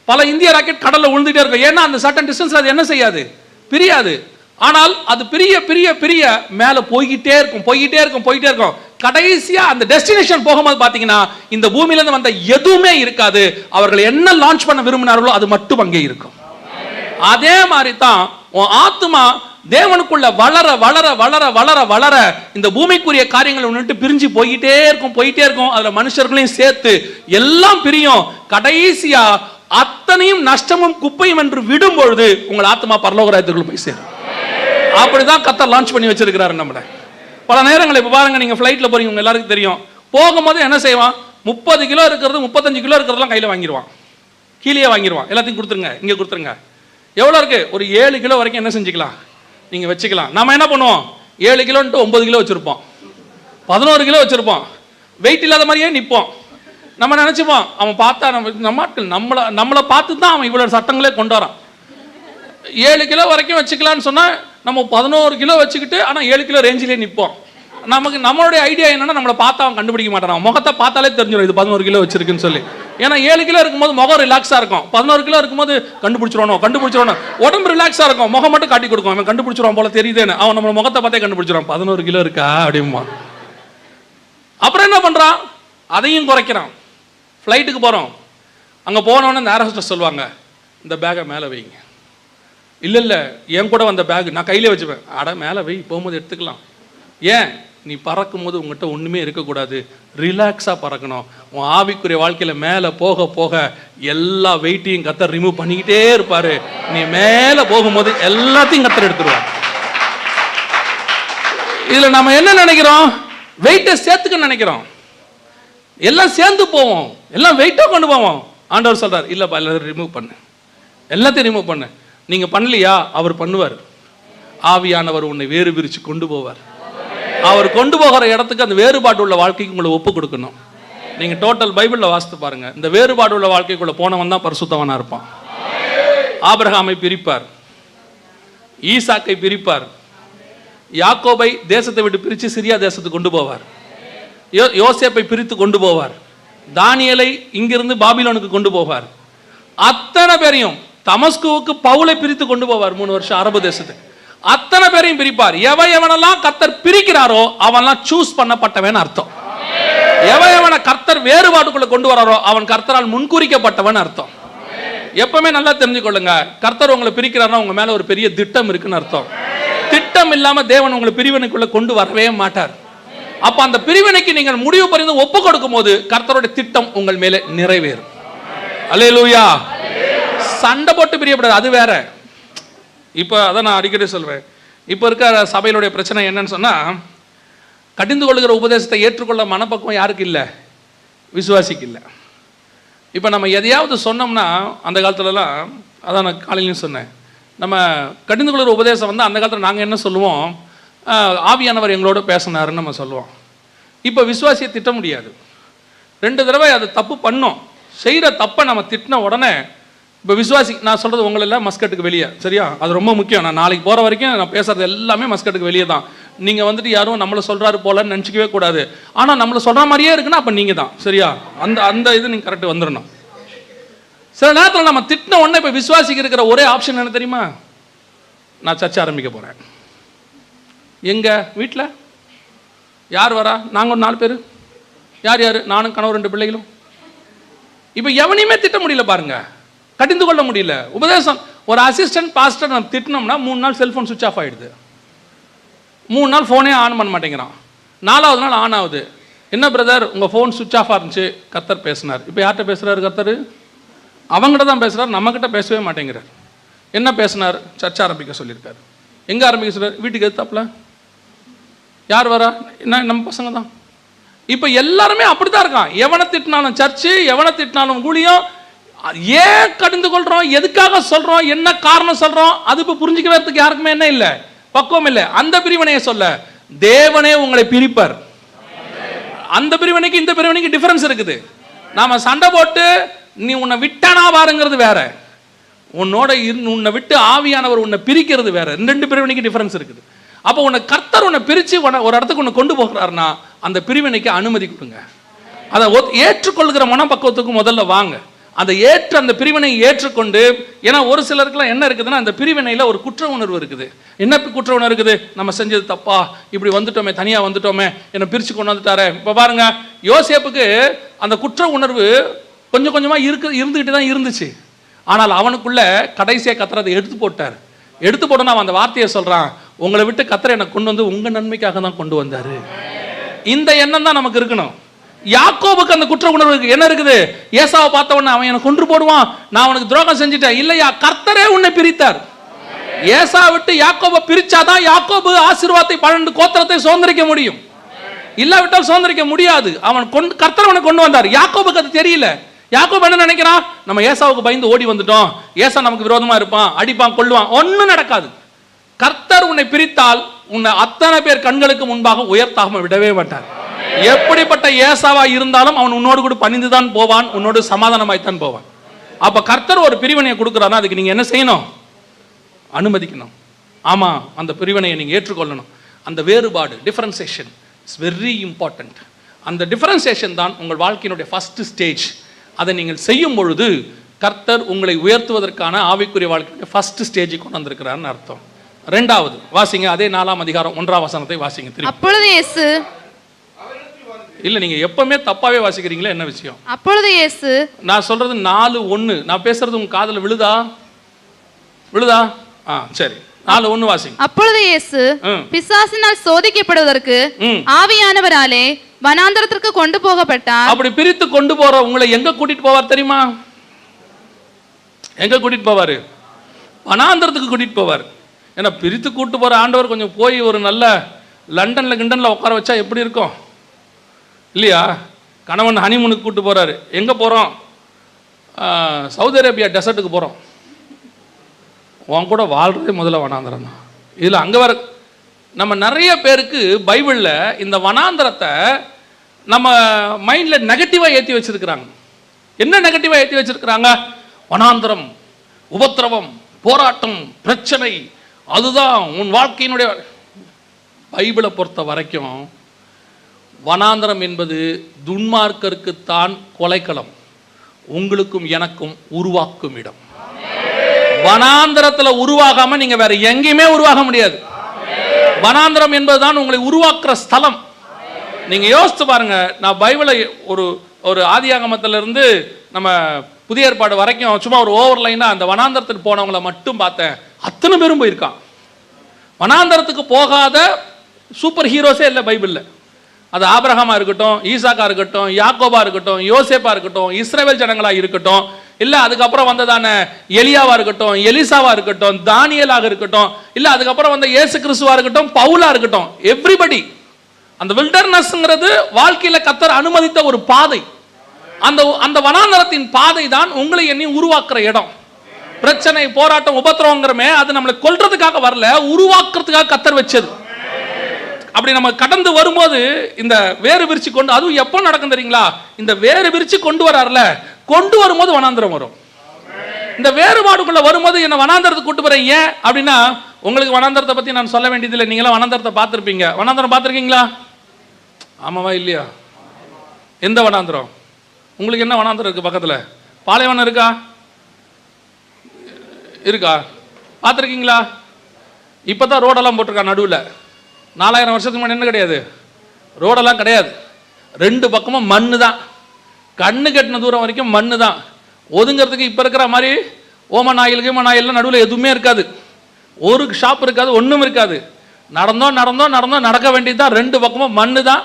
பல இந்திய ராக்கெட் கடல்ல விழுந்துட்டே இருக்கும், ஏன்னா அந்த சர்டன் டிஸ்டன்ஸ்ல அது என்ன செய்யாது, பிரியாது. ஆனால் அது பிரிய பிரிய பிரிய மேல போய்கிட்டே இருக்கும். கடைசியா அந்த டெஸ்டினேஷன் போகும்போது பாத்தீங்கன்னா இந்த பூமியில இருந்து வந்த எதுவுமே இருக்காது. அவர்கள் என்ன லான்ச் பண்ண விரும்பினார்களோ அது மட்டும் அங்கே இருக்கும். அதே மாதிரி தான் உன் ஆத்துமா தேவனுக்குள்ள வளர வளர வளர வளர வளர இந்த பூமிக்குரிய காரியங்களை விட்டு பிரிஞ்சு போயிட்டே இருக்கும். அதுல மனுஷர்களையும் சேர்த்து எல்லாம் பிரியும். கடைசியா அத்தனையும் நஷ்டமும் குப்பையும் என்று விடும் பொழுது உங்கள் ஆத்மா பரலோக ராஜ்யத்துக்குள்ள போய் சேரும். அப்படிதான் கர்த்தர் லான்ச் பண்ணி வச்சிருக்கிறாரு நம்மள. பல நேரங்கள் இப்ப பாருங்க, நீங்க ஃபிளைட்ல போறீங்க, உங்க எல்லாருக்கும் தெரியும், போகும்போது என்ன செய்வான், 30 கிலோ இருக்கிறது 35 கிலோ இருக்கிறதெல்லாம் கையில வாங்கிடுவான். கீழே வாங்கிடுவான். எல்லாத்தையும் கொடுத்துருங்க, இங்கே கொடுத்துருங்க. எவ்வளோ இருக்குது? ஒரு 7 கிலோ வரைக்கும் என்ன செஞ்சுக்கலாம், நீங்கள் வச்சுக்கலாம். நம்ம என்ன பண்ணுவோம், 7 கிலோன்ட்டு 9 கிலோ வச்சுருப்போம், 11 கிலோ வச்சுருப்போம், வெயிட் இல்லாத மாதிரியே நிற்போம். நம்ம நினச்சிப்போம் அவன் பார்த்தா நம்மளை பார்த்து தான் அவன் இவ்வளோ சட்டங்களே கொண்டு வரான். 7 கிலோ வரைக்கும் வச்சுக்கலான்னு சொன்னால் நம்ம 11 கிலோ வச்சுக்கிட்டு ஆனால் 7 கிலோ ரேஞ்சிலே நிற்போம். நம்மளுடைய ஐடியா என்னன்னா, நம்மளை பார்த்தா அவன் கண்டுபிடிக்க மாட்டான், முகத்தை பார்த்தாலே தெரிஞ்சிடும் இது 11 கிலோ வச்சிருக்குன்னு சொல்லி. ஏன்னா 7 கிலோ இருக்கும்போது முகம் ரிலாக்ஸாக இருக்கும், 11 கிலோ இருக்கும்போது கண்டுபிடிச்சிடணும், உடம்பு ரிலாக்ஸாக இருக்கும், முகம் மட்டும் காட்டி கொடுக்கும், அவன் கண்டுபிடிச்சிருவான் போல தெரியுதுன்னு. அவன் நம்ம முகத்தை பார்த்தே கண்டுபிடிச்சிருவான் 11 கிலோ இருக்கா அப்படிமா. அப்புறம் என்ன பண்ணுறான், அதையும் குறைக்கிறான். ஃப்ளைட்டுக்கு போகிறோம், அங்கே போனோன்னு இந்த ஏர் ஹோஸ்டஸ் சொல்லுவாங்க, இந்த பேக்கை மேலே வைங்க. இல்லை என் கூட வந்த பேக் நான் கையிலே வச்சுப்பேன். அட மேலே வை, போகும்போது எடுத்துக்கலாம். ஏன், நீ பறக்கும் போது உங்கள்கிட்ட ஒன்றுமே இருக்கக்கூடாது, ரிலாக்ஸாக பறக்கணும். உன் ஆவிக்குரிய வாழ்க்கையில் மேலே போக போக எல்லா வெயிட்டையும் கத்தர் ரிமூவ் பண்ணிக்கிட்டே இருப்பார். நீ மேலே போகும்போது எல்லாத்தையும் கத்தர் எடுத்துருவார். இதில் நம்ம என்ன நினைக்கிறோம், வெயிட்டை சேர்த்துக்க நினைக்கிறோம், எல்லாம் சேர்ந்து போவோம், எல்லாம் வெயிட்டாக கொண்டு போவோம். ஆண்டவர் சொல்கிறார், இல்லைப்பா எல்லாத்தையும் ரிமூவ் பண்ணு, எல்லாத்தையும் ரிமூவ் பண்ணு. நீங்கள் பண்ணலையா, அவர் பண்ணுவார். ஆவியானவர் உன்னை வேறு பிரித்து கொண்டு போவார். அவர் கொண்டு போகிற இடத்துக்கு அந்த வேறுபாடு உள்ள வாழ்க்கைக்கு உங்களை ஒப்பு கொடுக்கணும். நீங்கள் டோட்டல் பைபிளில் வாசித்து பாருங்கள், இந்த வேறுபாடு உள்ள வாழ்க்கைக்குள்ளே போனவன் தான் பரிசுத்தவனாக இருப்பான். ஆபிரகாமை பிரிப்பார், ஈசாக்கை பிரிப்பார், யாக்கோபை தேசத்தை விட்டு பிரித்து சிரியா தேசத்துக்கு கொண்டு போவார், யோசேப்பை பிரித்து கொண்டு போவார், தானியேலை இங்கிருந்து பாபிலோனுக்கு கொண்டு போவார். அத்தனை பேரையும், தமஸ்குவுக்கு பவுலை பிரித்து கொண்டு போவார் 3 வருஷம் அரபு தேசத்துக்கு. அத்தனை பேரையும் பிரிப்பார். எவனெல்லாம் கர்த்தர் பிரிக்கிறாரோ அவன்லாம் சூஸ் பண்ணப்பட்டவன் அர்த்தம். எவனை கர்த்தர் வேறுபாட்டுக்குள்ள கொண்டு வராரோ அவன் கர்த்தரால் முன்குறிக்கப்பட்டவன் அர்த்தம். எப்பவுமே நல்லா தெரிஞ்சுக்கொள்ளுங்க, கர்த்தர் உங்களை பிரிக்கிறாருன்னா உங்க மேல ஒரு பெரிய திட்டம் இருக்குன்னு அர்த்தம். திட்டம் இல்லாம தேவன் உங்களை பிரிவினைக்குள்ள கொண்டு வரவே மாட்டார். அப்ப அந்த பிரிவினைக்கு நீங்கள் முடிவு பரிந்து ஒப்பு கொடுக்கும் போது கர்த்தருடைய திட்டம் உங்கள் மேலே நிறைவேறும். அல்லேலூயா. சண்டை போட்டு பிரியப்படாது, அது வேற. இப்போ அதான் நான் அடிக்கடி சொல்வேன், இப்போ இருக்க சபையினுடைய பிரச்சனை என்னன்னு சொன்னால், கடிந்து கொள்ளுகிற உபதேசத்தை ஏற்றுக்கொள்ள மனப்பக்குவம் யாருக்கு இல்லை, விசுவாசிக்கு இல்லை. இப்போ நம்ம எதையாவது சொன்னோம்னா, அந்த காலத்துலலாம், அதான் நான் காலையிலையும் சொன்னேன், நம்ம கடிந்து கொள்ளுகிற உபதேசம் வந்து அந்த காலத்தில் நாங்கள் என்ன சொல்லுவோம், ஆவியானவர் எங்களோட பேசினாருன்னு நம்ம சொல்லுவோம். இப்போ விசுவாசியை திட்ட முடியாது. 2 தடவை அது தப்பு பண்ணோம், செய்கிற தப்பை நம்ம திட்டின உடனே, இப்போ விசுவாசி, நான் சொல்கிறது உங்களெல்லாம் மஸ்கட்டுக்கு வெளியே, சரியா? அது ரொம்ப முக்கியம். நான் நாளைக்கு போகிற வரைக்கும் நான் பேசுகிறது எல்லாமே மஸ்கட்டுக்கு வெளியே தான். நீங்கள் வந்துட்டு யாரும் நம்மளை சொல்கிறாரு போலன்னு நினச்சிக்கவே கூடாது. ஆனால் நம்மளை சொல்கிற மாதிரியே இருக்குன்னா அப்போ நீங்கள் தான், சரியா? அந்த இது நீங்கள் கரெக்டாக வந்துடணும். சில நேரத்தில் நம்ம திட்டின உடனே இப்போ விசுவாசிக்கு இருக்கிற ஒரே ஆப்ஷன் என்ன தெரியுமா, நான் சர்ச்சை ஆரம்பிக்க போகிறேன். எங்கள் வீட்டில் யார் வரா, நாங்கள் ஒரு 4 பேர், யார் நானும் கணவர் 2 பிள்ளைகளும். இப்போ எவனையுமே திட்ட முடியல பாருங்க, கடிந்து கொள்ள முடியல. உபதேசம், ஒரு அசிஸ்டன்ட் பாஸ்டர் நம்ம திட்டினோம்னா 3 நாள் செல்ஃபோன் சுவிட்ச் ஆஃப் ஆகிடுது, 3 நாள் ஃபோனே ஆன் பண்ண மாட்டேங்கிறான், 4ஆவது நாள் ஆன் ஆகுது. என்ன பிரதர் உங்கள் ஃபோன் சுவிட்ச் ஆஃப் இருந்துச்சு, கர்த்தர் பேசினார். இப்போ யார்கிட்ட பேசுகிறாரு கர்த்தர், அவங்ககிட்ட தான் பேசுகிறார், நம்மக்கிட்ட பேசவே மாட்டேங்கிறார். என்ன பேசினார், சர்ச்சை ஆரம்பிக்க சொல்லியிருக்காரு. எங்கே ஆரம்பிக்க சொல்கிறார், வீட்டுக்கு எதிர்த்தாப்புல. யார் வரா, என்ன நம்ம பசங்க தான். இப்போ எல்லாருமே அப்படி தான் இருக்கான். எவனை திட்டினாலும் சர்ச்சு, எவனை திட்டினாலும் ஊழியம். ஏன் கடிந்து கொள்றோம், எதுக்காக சொல்றோம், என்ன காரணம் சொல்றோம், அது இப்போ புரிஞ்சுக்கிறதுக்கு யாருக்குமே என்ன இல்லை, பக்குவம் இல்லை. அந்த பிரிவினையை சொல்ல தேவனே உங்களை பிரிப்பார். அந்த பிரிவினைக்கு இந்த பிரிவினைக்கு டிஃபரன்ஸ் இருக்குது. நாம சண்டை போட்டு நீ உன்னை விட்டானா பாருங்கிறது வேற, உன்னை விட்டு ஆவியானவர் உன்னை பிரிக்கிறது வேற. 2 பிரிவினைக்கு டிஃபரன்ஸ் இருக்குது. அப்போ உன்னை கர்த்தர் உன்னை பிரித்து ஒரு இடத்துக்கு உன்னை கொண்டு போகிறாருன்னா அந்த பிரிவினைக்கு அனுமதி கொடுங்க. அதை ஏற்றுக்கொள்கிற மனப்பக்குவத்துக்கு முதல்ல வாங்க. அந்த பிரிவினை ஏற்றுக்கொண்டு, ஏன்னா ஒரு சிலருக்குலாம் என்ன இருக்குதுன்னா, அந்த பிரிவினையில் ஒரு குற்ற உணர்வு இருக்குது. என்ன குற்ற உணர்வு இருக்குது, நம்ம செஞ்சது தப்பா, இப்படி வந்துட்டோமே, தனியாக வந்துட்டோமே, என்னை பிரித்து கொண்டு வந்துட்டாரே. இப்போ பாருங்க, யோசேப்புக்கு அந்த குற்ற உணர்வு கொஞ்சம் கொஞ்சமாக இருந்துக்கிட்டு தான் இருந்துச்சு. ஆனால் அவனுக்குள்ள கடைசியாக கர்த்தர் அதை எடுத்து போட்டார். எடுத்து போட்டோன்னா அவன் அந்த வார்த்தையை சொல்கிறான், உங்களை விட்டு கர்த்தர் என்னை கொண்டு வந்து உங்கள் நன்மைக்காக தான் கொண்டு வந்தார். இந்த எண்ணம் தான் நமக்கு இருக்கணும். யாக்கோபுக்கு அந்த குற்ற உணர்வு என்ன இருக்குது, ஏசாவை பார்த்த உடனே அவன் எனக்கு கொன்று போடுவான், நான் அவனுக்கு துரோகம் செஞ்சுட்டேன். இல்லையா, கர்த்தரே உன்னை பிரித்தார். ஏசா விட்டு யாக்கோபை பிரிச்சாதான் யாக்கோபு ஆசீர்வாதத்தை 12 கோத்திரத்தை சுதந்திரிக்க முடியும். இல்லாவிட்டால் சுதந்திரிக்க முடியாது. கர்த்தர் அவனை கொண்டு வந்தார். யாக்கோபுக்கு அது தெரியல. யாக்கோபு என்ன நினைக்கிறான்? நம்ம ஏசாவுக்கு பயந்து ஓடி வந்துட்டோம், ஏசா நமக்கு விரோதமா இருப்பான், அடிப்பான், கொள்ளுவான். ஒன்னும் நடக்காது. கர்த்தர் உன்னை பிரித்தால் உன்னை அத்தனை பேர் கண்களுக்கு முன்பாக உயர்த்தாம விடவே மாட்டார். எப்படிப்பட்ட ஏசாவா இருந்தாலும் அவன் உன்னோடு கூட பணிந்துதான் போவான், உன்னோடு சமாதானமாய்த்தான் போவான். அப்ப கர்த்தர் ஒரு பிரிவினையை கொடுக்குறாருன்னா அதுக்கு நீங்க என்ன செய்யணும்? அனுமதிக்கணும். ஆமா, அந்த பிரிவினையை நீங்க ஏற்றுக்கொள்ளணும். அந்த வேறுபாடு, டிஃபரன்சியேஷன் இஸ் வெரி இம்பார்ட்டன்ட். அந்த டிஃபரன்சியேஷன் தான் உங்கள் வாழ்க்கையினுடைய ஃபர்ஸ்ட் ஸ்டேஜ். அதை நீங்கள் செய்யும் பொழுது கர்த்தர் உங்களை உயர்த்துவதற்கான ஆவிக்குரிய வாழ்க்கையுடைய ஃபர்ஸ்ட் ஸ்டேஜுக்கு கொண்டு வந்திருக்கிறார்னு அர்த்தம். ரெண்டாவது வாசிங்க, அதே 4ஆம் அதிகாரம் 1ஆம் வசனத்தை வாசிங்க திருப்பி. அப்பொழுது இயேசு, இல்ல நீங்க எப்பவுமே தப்பாவே வாசிக்கிறீங்களா, என்ன விஷயம்? அப்பொழுது இயேசு, நான் சொல்றது 4:1, நான் பேசுறது உங்க காதுல விழுதா? சரி, 4:1 வாசிங்க. அப்பொழுது இயேசு பிசாசினால் சோதிக்கப்படுவதற்கு ஆவியானவராலே வனாந்தரத்திற்கு கொண்டு போகப்பட்டார். அப்படி பிரித்து கொண்டு போற உங்களை எங்க கூட்டிட்டு போவார் தெரியுமா? எங்க கூட்டிட்டு போவாரு? வனாந்தரத்துக்கு கூட்டிட்டு போவார். ஏன்னா பிரித்து கூட்டு போற ஆண்டவர் கொஞ்சம் போய் ஒரு நல்ல லண்டன்ல கிண்டன்ல உட்கார வச்சா எப்படி இருக்கும் இல்லையா? கணவன் ஹனிமூனுக்கு கூட்டு போறாரு. எங்க போறோம்? சவுதி அரேபியா டெசர்ட்டுக்கு போறோம். உன் கூட வாழ்றதே முதல்ல வனாந்தரம் தான். இதுல அங்க வர நம்ம நிறைய பேருக்கு பைபிள்ல இந்த வனாந்தரத்தை நம்ம மைண்ட்ல நெகட்டிவா ஏற்றி வச்சிருக்கிறாங்க. என்ன நெகட்டிவா ஏற்றி வச்சிருக்கிறாங்க? வனாந்தரம், உபத்திரவம், போராட்டம், பிரச்சனை, அதுதான் உன் வாழ்க்கையினுடைய. பைபிளை பொறுத்த வரைக்கும் வனாந்தரம் என்பது துன்மார்க்கருக்குத்தான் கொலைக்களம், உங்களுக்கும் எனக்கும் உருவாக்கும் இடம். வனாந்தரத்துல உருவாகாம நீங்க வேற எங்கேயுமே உருவாக முடியாது. வனாந்தரம் என்பதுதான் உங்களை உருவாக்குற ஸ்தலம். நீங்க யோசித்து பாருங்க. நான் பைபிளை ஒரு ஆதியாகமத்திலிருந்து நம்ம புதிய ஏற்பாடு வரைக்கும் சும்மா ஒரு ஓவர்லைனா அந்த வனாந்தரத்துக்கு போனவங்களை மட்டும் பார்த்தேன். அத்தனை பேரும் போயிருக்கான். வனாந்தரத்துக்கு போகாத சூப்பர் ஹீரோஸே இல்லை பைபிள்ல. அது ஆபிரகாமா இருக்கட்டும், ஈசாக்கா இருக்கட்டும், யாக்கோபா இருக்கட்டும், யோசேப்பா இருக்கட்டும், இஸ்ரவேல் ஜனங்களா இருக்கட்டும், இல்ல அதுக்கப்புறம் வந்ததான எலியாவா இருக்கட்டும், எலிசாவா இருக்கட்டும், தானியலாக இருக்கட்டும், இல்ல அதுக்கப்புறம் வந்த இயேசு கிறிஸ்துவா இருக்கட்டும், பவுலா இருக்கட்டும், எவ்ரிபடி. அந்த வில்டர்னஸ்ங்கிறது வாழ்க்கையில கர்த்தர் அனுமதித்த ஒரு பாதை. அந்த வனாந்தரத்தின் பாதை தான் உங்களை எண்ணி உருவாக்குற இடம். பிரச்சனை, போராட்டம், உபத்திரவங்கிறமே அது நம்மளை கொல்றதுக்காக வரல, உருவாக்குறதுக்காக கர்த்தர் வச்சது. அப்படி நம்ம கடந்து வரும்போது இந்த வேறு விரிச்சு கொண்டு, அதுவும் எப்போ நடக்கும் தெரியுங்களா? இந்த வேறு விரிச்சு கொண்டு வரார்ல, கொண்டு வரும்போது வனாந்தரம் வரும். இந்த வேறுபாடுக்குள்ள வரும்போது என்ன வனாந்தரத்துக்கு கூட்டு போறேன். ஏன் அப்படின்னா, உங்களுக்கு வனாந்தரத்தை பத்தி நான் சொல்ல வேண்டியதில்லை. நீங்களாம் வனாந்தரத்தை பார்த்துருப்பீங்க. வனாந்தரம் பார்த்துருக்கீங்களா? ஆமாவா இல்லையா? எந்த வனாந்தரம்? உங்களுக்கு என்ன வனாந்தரம் இருக்கு பக்கத்துல? பாலைவனம் இருக்கா? பார்த்துருக்கீங்களா? இப்பதான் ரோடெல்லாம் போட்டிருக்கா நடுவில். 4000 வருஷத்துக்கு முன்னாடி என்ன கிடையாது? ரோடெல்லாம் கிடையாது. 2 பக்கமும் மண்ணு தான். கண்ணு கட்டின தூரம் வரைக்கும் மண்ணு தான். ஒதுங்கிறதுக்கு இப்போ இருக்கிற மாதிரி ஓமன் ஆயில் நடுவில் எதுவுமே இருக்காது. ஒரு ஷாப் இருக்காது, ஒன்றும் இருக்காது. நடந்தோம் நடக்க வேண்டியது தான். 2 பக்கமும் மண்ணு தான்.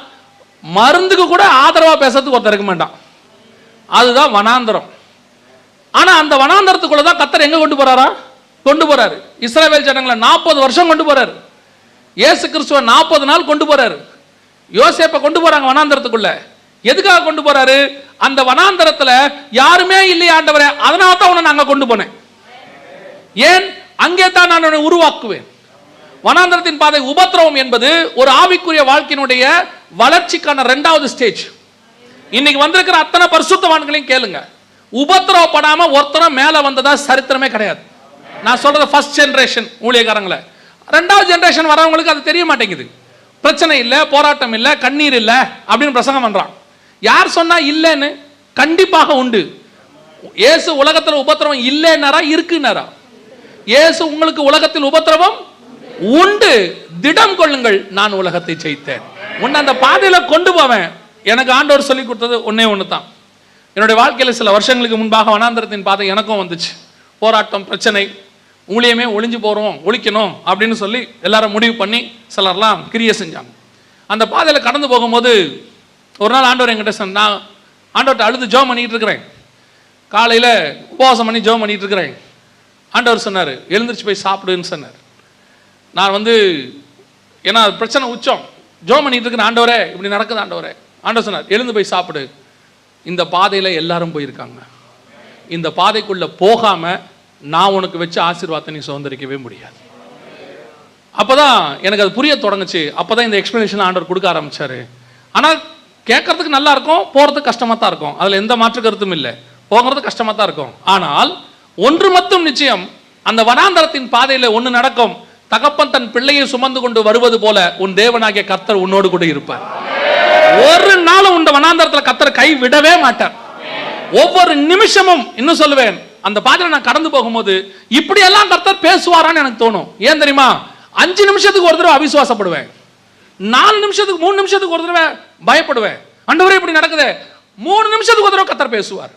மருந்துக்கு கூட ஆதரவாக பேசுறதுக்கு ஒருத்தர் இருக்க மாட்டான். அதுதான் வனாந்தரம். ஆனால் அந்த வனாந்தரத்துக்குள்ள தான் கர்த்தர் எங்கே கொண்டு போறாரு? இஸ்ரவேல் ஜனங்களை 40 வருஷம் கொண்டு போறாரு. இயேசு கிறிஸ்துவ 40 நாள் கொண்டு போறாரு. யோசேப்பை கொண்டு போறாங்க வனாந்தரத்துக்குள்ள. எதுக்காக கொண்டு போறாரு? அந்த வனாந்தரத்துல யாருமே இல்லையா ஆண்டவரே, அதனால தான் உன்னை நாங்க கொண்டு போனேன். ஏன்? அங்கே தான் நான் உன்னை உருவாக்குவேன். வனாந்தரத்தின் பாதை, உபத்திரவம் என்பது ஒரு ஆவிக்குரிய வாழ்க்கையினுடைய வளர்ச்சிக்கான 2வது ஸ்டேஜ். இன்னைக்கு வந்திருக்கிற அத்தனை பரிசுத்தவான்களையும் கேளுங்க, உபத்திரவப்படாம ஒருத்தரம் மேல வந்ததா சரித்திரமே கிடையாது. நான் சொல்றது ஃபர்ஸ்ட் ஜெனரேஷன் ஊழியக்காரங்களை. 2வது ஜெனரேஷன் வரவங்களுக்கு அது தெரிய மாட்டேங்குது. பிரச்சனை இல்லை, போராட்டம் இல்லை, கண்ணீர் இல்லை அப்படின்னு பிரசங்கம் பண்றான். யார் சொன்னா இல்லைன்னு? கண்டிப்பாக உண்டு. இயேசு உலகத்தில் உபத்திரவம் இல்லைன்னாரா? இருக்குன்னாரா? இயேசு உங்களுக்கு உலகத்தில் உபத்திரவம் உண்டு, திடம் கொள்ளுங்கள், நான் உலகத்தை ஜெயித்தேன். உன்னை அந்த பாதையில கொண்டு போவேன். எனக்கு ஆண்டவர் சொல்லி கொடுத்தது ஒன்னே ஒன்று தான். என்னுடைய வாழ்க்கையில் சில வருஷங்களுக்கு முன்பாக வனாந்தரத்தின் பாதை எனக்கும் வந்துச்சு. போராட்டம், பிரச்சனை, ஊழியமே ஒழிக்கணும் அப்படின்னு சொல்லி எல்லாரும் முடிவு பண்ணி சிலர்லாம் கிரியை செஞ்சாங்க. அந்த பாதையில் கடந்து போகும்போது ஒரு நாள் ஆண்டவர் என்கிட்ட நான் ஆண்டவர்கிட்ட அழுது ஜெபம் பண்ணிட்டு இருக்கிறேன். காலையில் உபவாசம் பண்ணி ஜெபம் பண்ணிட்டு இருக்கிறேன். ஆண்டவர் சொன்னார், எழுந்திரிச்சு போய் சாப்பிடுன்னு சொன்னார். நான் ஏன்னா பிரச்சனை உச்சம், ஜெபம் பண்ணிட்டு இருக்கிறேன். ஆண்டவரே இப்படி நடக்குது ஆண்டவரே. ஆண்டவர் சொன்னார், எழுந்து போய் சாப்பிடு. இந்த பாதையில் எல்லாரும் போயிருக்காங்க. இந்த பாதைக்குள்ள போகாம நான் உனக்கு வச்ச ஆசீர்வாதத்தை நீ சுதந்திரிக்கவே முடியாது. அப்பதான் எனக்கு அது புரிய தொடங்குச்சு. அப்பதான் இந்த எக்ஸ்பிளனேஷன் ஆண்டவர் கொடுக்க ஆரம்பிச்சாரு. ஆனால் கேட்கறதுக்கு நல்லா இருக்கும், போறதுக்கு கஷ்டமா தான் இருக்கும். அதுல எந்த மாற்று கருத்தும் இல்லை. போகிறது கஷ்டமா தான் இருக்கும். ஆனால் ஒன்று மட்டும் நிச்சயம், அந்த வனாந்தரத்தின் பாதையில ஒன்று நடக்கும். தகப்பன் தன் பிள்ளையை சுமந்து கொண்டு வருவது போல உன் தேவனாகிய கர்த்தர் உன்னோடு கூட இருப்பார். ஒரு நாளும் உன் வனாந்தரத்தில் கர்த்தர் கை விடவே மாட்டார். ஒவ்வொரு நிமிஷமும் இன்னும் சொல்லுவேன், அந்த பாதையில நான் கடந்து போகும்போது இப்படி எல்லாம் கர்த்தர் பேசுவாரான்னு எனக்கு தோணும். ஏன் தெரியுமா? 5 நிமிஷத்துக்கு ஒரு தடவை அவிசுவாசப்படுவேன், 4 நிமிஷத்துக்கு 3 நிமிஷத்துக்கு ஒரு தடவை பயப்படுவேன். ஆண்டவரே இப்படி நடக்குது. 3 நிமிஷத்துக்கு ஒரு தடவை கர்த்தர் பேசுவார்,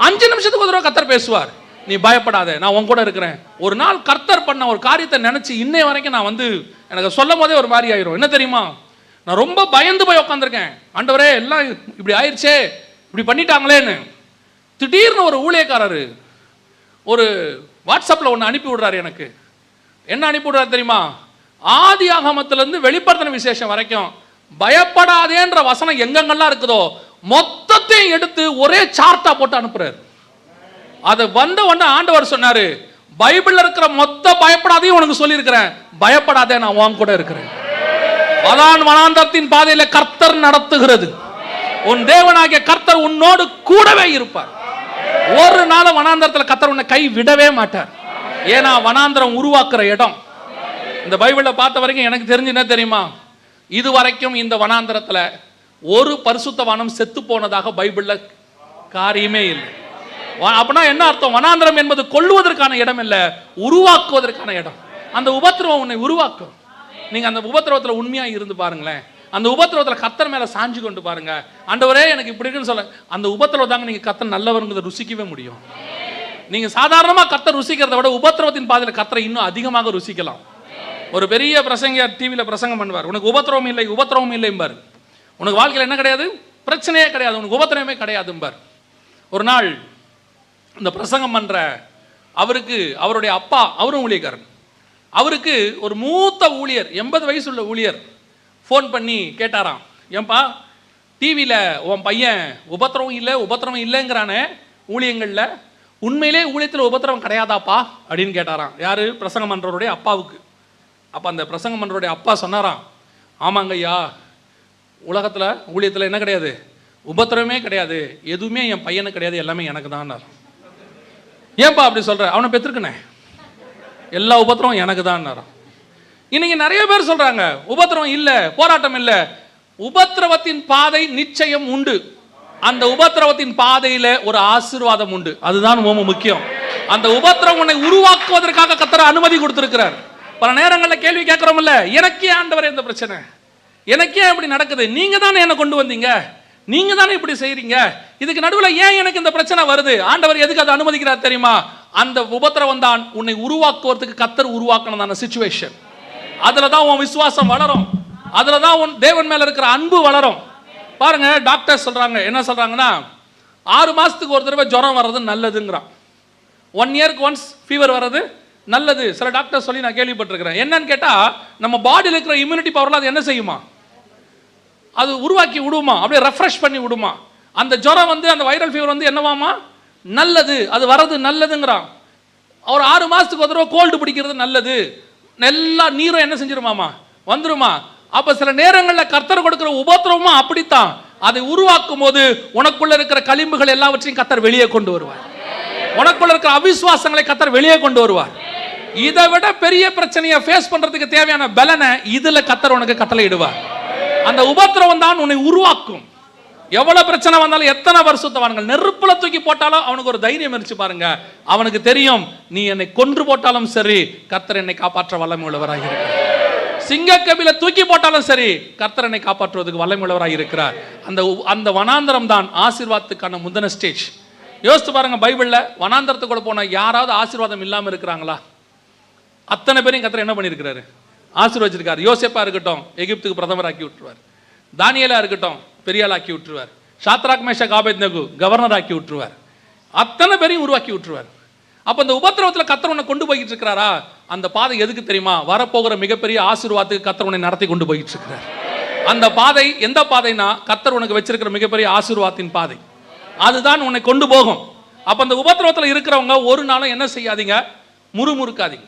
5 நிமிஷத்துக்கு ஒரு தடவை கர்த்தர் பேசுவார். நீ பயப்படாத, நான் உன் கூட இருக்கிறேன். ஒரு நாள் கர்த்தர் பண்ண ஒரு காரியத்தை நினைச்சு இன்னை வரைக்கும் நான் எனக்கு சொல்லும் போதே ஒரு மாதிரி ஆயிரும். என்ன தெரியுமா? நான் ரொம்ப பயந்து போய் உட்காந்துருக்கேன். ஆண்டவரே எல்லாம் இப்படி ஆயிடுச்சே, இப்படி பண்ணிட்டாங்களேன்னு. திடீர்னு ஒரு ஊழியக்காரர் ஒரு வாட்ஸ்அப்ல ஒன்று அனுப்பி விடுறாரு எனக்கு. என்ன அனுப்பி விடுறாரு தெரியுமா? ஆதி ஆகமத்திலிருந்து வெளிப்படுத்தின விசேஷம் வரைக்கும் பயப்படாதேன்ற வசனம் எங்கெங்கெல்லாம் இருக்குதோ மொத்தத்தையும் எடுத்து ஒரே சார்ட்டா போட்டு அனுப்புறாரு. அது வந்த உடனே ஆண்டவர் சொன்னாரு, பைபிள்ல இருக்கிற மொத்த பயப்படாதையும் உனக்கு சொல்லி இருக்கிறேன், பயப்படாதே, நான் உன் கூட இருக்கிறேன். அதான் வனாந்தரத்தின் பாதையில கர்த்தர் நடத்துகிறது. உன் தேவனாகிய கர்த்தர் உன்னோடு கூடவே இருப்பார். ஒரு நாள் வனாந்தரத்தில் கர்த்தர் உன்னை கை விடவே மாட்டார். ஏன்னா வனாந்தரம் உருவாக்குற இடம். இந்த பைபிளை பார்த்த வரைக்கும் எனக்கு தெரிஞ்சு என்ன தெரியுமா? இதுவரைக்கும் இந்த வனாந்தரத்துல ஒரு பரிசுத்தவானம் செத்து போனதாக பைபிள்ல காரியமே இல்லை. அப்படின்னா என்ன அர்த்தம்? வனாந்தரம் என்பது கொல்லுவதற்கான இடம் இல்ல, உருவாக்குவதற்கான இடம். அந்த உபத்திரவம் உன்னை உருவாக்கும். நீங்க அந்த உபத்திரவத்துல உண்மையா இருந்து பாருங்களேன். அந்த உபத்திரவத்துல கர்த்தர் மேல சாஞ்சு கொண்டு பாருங்க. ஆண்டவரே எனக்கு இப்படி இருக்குன்னு சொல்ல, அந்த உபத்திரவம் தாங்க நீங்க கர்த்தர் நல்லவருங்கிறத ருசிக்கவே முடியும். நீங்க சாதாரணமா கர்த்தர் ருசிக்கிறத விட உபத்திரவத்தின் பாதையில கர்த்தரை இன்னும் அதிகமாக ருசிக்கலாம். ஒரு பெரிய பிரசங்கியார் டிவியில பிரசங்கம் பண்ணுவார். உனக்கு உபத்திரவம் இல்லை, உபத்திரவம் இல்லைம்பார். உனக்கு வாழ்க்கையில் என்ன கிடையாது? பிரச்சனையே கிடையாது, உனக்கு உபத்திரமே கிடையாதும்பார். ஒரு நாள் இந்த பிரசங்கம் பண்ற அவருக்கு அவருடைய அப்பா, அவரும் ஊழியக்காரன், அவருக்கு ஒரு மூத்த ஊழியர், 80 வயசு உள்ள ஊழியர் ஃபோன் பண்ணி கேட்டாராம், ஏன்பா டிவியில் உன் பையன் உபத்திரவம் இல்லை உபத்திரவம் இல்லைங்கிறானே ஊழியங்களில், உண்மையிலே ஊழியத்தில் உபத்திரவம் கிடையாதாப்பா அப்படின்னு கேட்டாராம். யாரு? பிரசங்கம் பண்றவருடைய அப்பாவுக்கு. அப்போ அந்த பிரசங்கம் பண்றவருடைய அப்பா சொன்னாராம், ஆமாங்க ஐயா, உலகத்தில் ஊழியத்தில் என்ன கிடையாது? உபத்திரமே கிடையாது, எதுவுமே என் பையனுக்கு கிடையாது, எல்லாமே எனக்கு தான். ஏன்பா அப்படி சொல்ற? அவனை பெற்றுக்கனே, எல்லா உபத்திரமும் எனக்கு தான். இன்னைக்கு நிறைய பேர் சொல்றாங்க உபத்திரவம் இல்லை, போராட்டம் இல்லை. உபத்திரவத்தின் பாதை நிச்சயம் உண்டு. அந்த உபத்திரவத்தின் பாதையில ஒரு ஆசீர்வாதம் உண்டு. அதுதான் ரொம்ப முக்கியம். அந்த உபத்திரவம் உன்னை உருவாக்குவதற்காக கர்த்தர் அனுமதி கொடுத்திருக்கிறார். பல நேரங்களில் கேள்வி கேட்கிறோம்ல, எனக்கே ஆண்டவரே இந்த பிரச்சனை, எனக்கே இப்படி நடக்குது, நீங்க தானே என்ன கொண்டு வந்தீங்க, நீங்க தானே இப்படி செய்றீங்க, இதுக்கு நடுவில் ஏன் எனக்கு இந்த பிரச்சனை வருது? ஆண்டவர் எதுக்கு அதை அனுமதிக்கிறார் தெரியுமா? அந்த உபத்திரவம் தான் உன்னை உருவாக்குவதற்கு கர்த்தர் உருவாக்கணும் சிச்சுவேஷன். அதுல தான் உன் விசுவாசம் வளரும், அதுல தான் உன் தேவன் மேல இருக்கிற அன்பு வளரும். பாருங்க, டாக்டர் சொல்றாங்க, என்ன சொல்றாங்கன்னா 6 மாசத்துக்கு ஒரு தடவை ஜுரம் வர்றது நல்லதுங்கிறான். 1 இயருக்கு ஒன்ஸ் ஃபீவர் வர்றது நல்லது. சில டாக்டர் சொல்லி நான் கேள்விப்பட்டிருக்கிறேன். என்னன்னு கேட்டா, நம்ம பாடியில் இருக்கிற இம்யூனிட்டி பவர்ல அது என்ன செய்யுமா? அது உருவாக்கி விடுமா, அப்படியே ரெஃப்ரெஷ் பண்ணி விடுமா. அந்த ஜுரம் அந்த வைரல் ஃபீவர் என்னவாமா? நல்லது, அது வர்றது நல்லதுங்கிறான். ஒரு 6 மாசத்துக்கு ஒரு தடவை கோல்டு பிடிக்கிறது நல்லது, எல்லா நீரும் என்ன செஞ்சிருமாமா? வந்துருமா. அப்ப சில நேரங்களில் கர்த்தர் கொடுக்கிற உபத்திரவமும் அப்படித்தான். அதை உருவாக்கும் போது உனக்குள்ள இருக்கிற களிம்புகள் எல்லாவற்றையும் கர்த்தர் வெளியே கொண்டு வருவார். உனக்குள்ள இருக்கிற அவிசுவாசங்களை கர்த்தர் வெளியே கொண்டு வருவார். இதை விட பெரிய பிரச்சனையை ஃபேஸ் பண்றதுக்கு தேவையான பலனை இதுல கர்த்தர் உனக்கு கட்டளை இடுவார். அந்த உபத்திரவம் தான் உன்னை உருவாக்கும். எவ்வளவு பிரச்சனை வந்தாலும், எத்தனை பரிசுத்தவான்கள் நெருப்புல தூக்கி போட்டாலும் அவனுக்கு ஒரு தைரியம் இருந்துச்சு பாருங்க. அவனுக்கு தெரியும், நீ என்னை கொன்று போட்டாலும் சரி, கர்த்தர் என்னை காப்பாற்ற வல்லமை உள்ளவராக இருக்கிறார். சிங்கக்கபில தூக்கி போட்டாலும் சரி, கர்த்தர் என்னை காப்பாற்றுவதற்கு வல்லமை உள்ளவராக இருக்கிறார். அந்த வனாந்தரம் தான் ஆசீர்வாதத்துக்கான முதன ஸ்டேஜ். யோசித்து பாருங்க, பைபிள்ல வனாந்தரத்துக்குள்ள போன யாராவது ஆசீர்வாதம் இல்லாம இருக்கிறாங்களா? அத்தனை பேரையும் கர்த்தர் என்ன பண்ணியிருக்கிறாரு? ஆசீர்வதிச்சிருக்காரு. யோசேப்பா இருக்கட்டும், எகிப்துக்கு பிரதமர் ஆக்கி விட்டுருவார். தானியேலா இருக்கட்டும், பெரிய ஆள் ஆக்கி விட்டுருவார். ஷாத்ராக் மேஷாக் ஆபேத்நேகோ கவர்னர் ஆக்கி விட்டுருவார். அத்தனை பேரையும் உருவாக்கி விட்டுருவார். அப்ப இந்த உபத்திரவத்தில் கர்த்தர் உன்னை கொண்டு போய்கிட்டு இருக்கிறாரா? அந்த பாதை எதுக்கு தெரியுமா? வரப்போகிற மிகப்பெரிய ஆசீர்வாதத்துக்கு கர்த்தர் உன்னை நடத்தி கொண்டு போய்கிட்டு இருக்கிறார். அந்த பாதை எந்த பாதைனா, கர்த்தர் உனக்கு வச்சிருக்கிற மிகப்பெரிய ஆசீர்வாதத்தின் பாதை. அதுதான் உன்னை கொண்டு போகும். அப்ப அந்த உபத்திரவத்தில் இருக்கிறவங்க ஒரு நாளும் என்ன செய்யாதீங்க, முறுமுறுக்காதீங்க.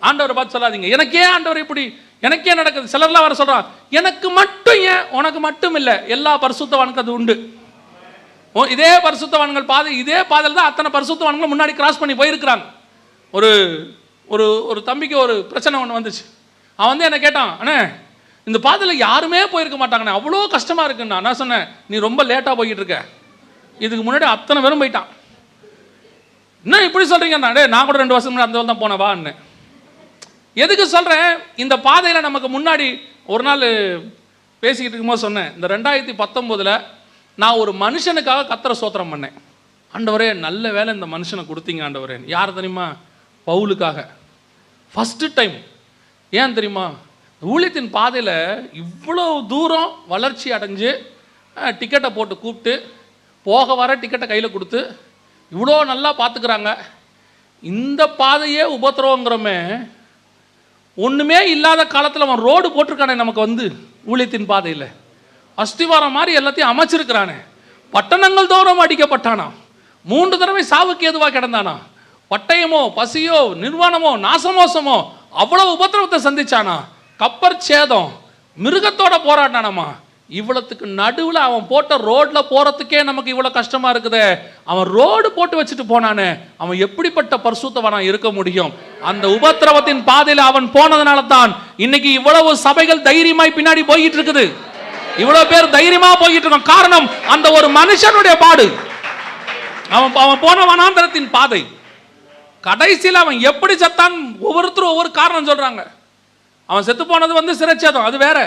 ஆண்டவரை பார்த்து சொல்லாதீங்க எனக்கே ஆண்டவர் இப்படி, எனக்கே நடக்குது. சிலர்லாம் வர சொல்றான் எனக்கு மட்டும் ஏன், உனக்கு மட்டும் இல்லை, எல்லா பரிசுத்தவானுக்கும் அது உண்டு. இதே பரிசுத்தவான்கள் பாதை, இதே பாதையில் தான் அத்தனை பரிசுத்தவான்கள் முன்னாடி கிராஸ் பண்ணி போயிருக்கிறாங்க. ஒரு ஒரு ஒரு தம்பிக்கு ஒரு பிரச்சனை ஒன்று வந்துச்சு. அவன் வந்து என்ன கேட்டான், அண்ணே இந்த பாதையில் யாருமே போயிருக்க மாட்டாங்கண்ணே, அவ்வளோ கஷ்டமா இருக்குண்ணா. நான் சொன்னேன் நீ ரொம்ப லேட்டாக போய்கிட்டு இருக்க, இதுக்கு முன்னாடி அத்தனை பேரும் போயிட்டான். என்ன இப்படி சொல்றீங்கண்ணா? டே நான் கூட 2 வருஷம் முன்னாடி அந்த தான் போனவான்னு. எதுக்கு சொல்றேன், இந்த பாதையில் நமக்கு முன்னாடி ஒரு நாள் பேசிக்கிட்டு இருக்கும்போது சொன்னேன், இந்த 2019 நான் ஒரு மனுஷனுக்காக கர்த்தரை ஸ்தோத்திரம் பண்ணேன். ஆண்டவரே நல்ல வேலை இந்த மனுஷனை கொடுத்தீங்க ஆண்டவரே. யார் தெரியுமா? பவுலுக்காக. First time. ஏன் தெரியுமா? ஊழியத்தின் பாதையில் இவ்வளோ தூரம் வளர்ச்சி அடைஞ்சு டிக்கெட்டை போட்டு கூப்பிட்டு போக வர டிக்கெட்டை கையில் கொடுத்து இவ்வளோ நல்லா பார்த்துக்கிறாங்க. இந்த பாதையே உபத்திரவங்கிறமே, ஒன்றுமே இல்லாத காலத்தில் அவன் ரோடு போட்டிருக்கானே நமக்கு வந்து ஊழியத்தின் பாதையில், அஸ்திவாரம் மாதிரி எல்லாத்தையும் அமைச்சிருக்கிறானே, பட்டணங்கள் தோறும் அடிக்கப்பட்டானா, 3 தடவை சாவுக்கு ஏதுவாக கிடந்தானா, பட்டயமோ பசியோ நிர்வாணமோ நாசமோசமோ அவ்வளவு உபத்திரவத்தை சந்திச்சானா, கப்பர் சேதம், மிருகத்தோட போராட்டானமா. இவ்வளவுக்கு நடுவில் அவன் போட்ட ரோட்ல போறதுக்கே நமக்கு இவ்வளவு கஷ்டமா இருக்குது. அவன் ரோடு போட்டு வச்சுட்டு போனானே, அவன் எப்படிப்பட்ட பரிசுத்தவனா இருக்க முடியும்? அந்த உபத்திரவத்தின் பாதையில் அவன் போனதுனால தான் இன்னைக்கு இவ்வளவு சபைகள் தைரியமாய் பின்னாடி போயிட்டு இருக்குது, இவ்வளவு பேர் தைரியமா போயிட்டு இருக்கோம். காரணம் அந்த ஒரு மனுஷனுடைய பாடு. அவன் போன வனாந்தரத்தின் பாதை. கடைசியில் அவன் எப்படி செத்தான் ஒவ்வொருத்தரும் ஒவ்வொரு காரணம் சொல்றாங்க. அவன் செத்து போனது வந்து சிறைச்சேதம், அது வேற.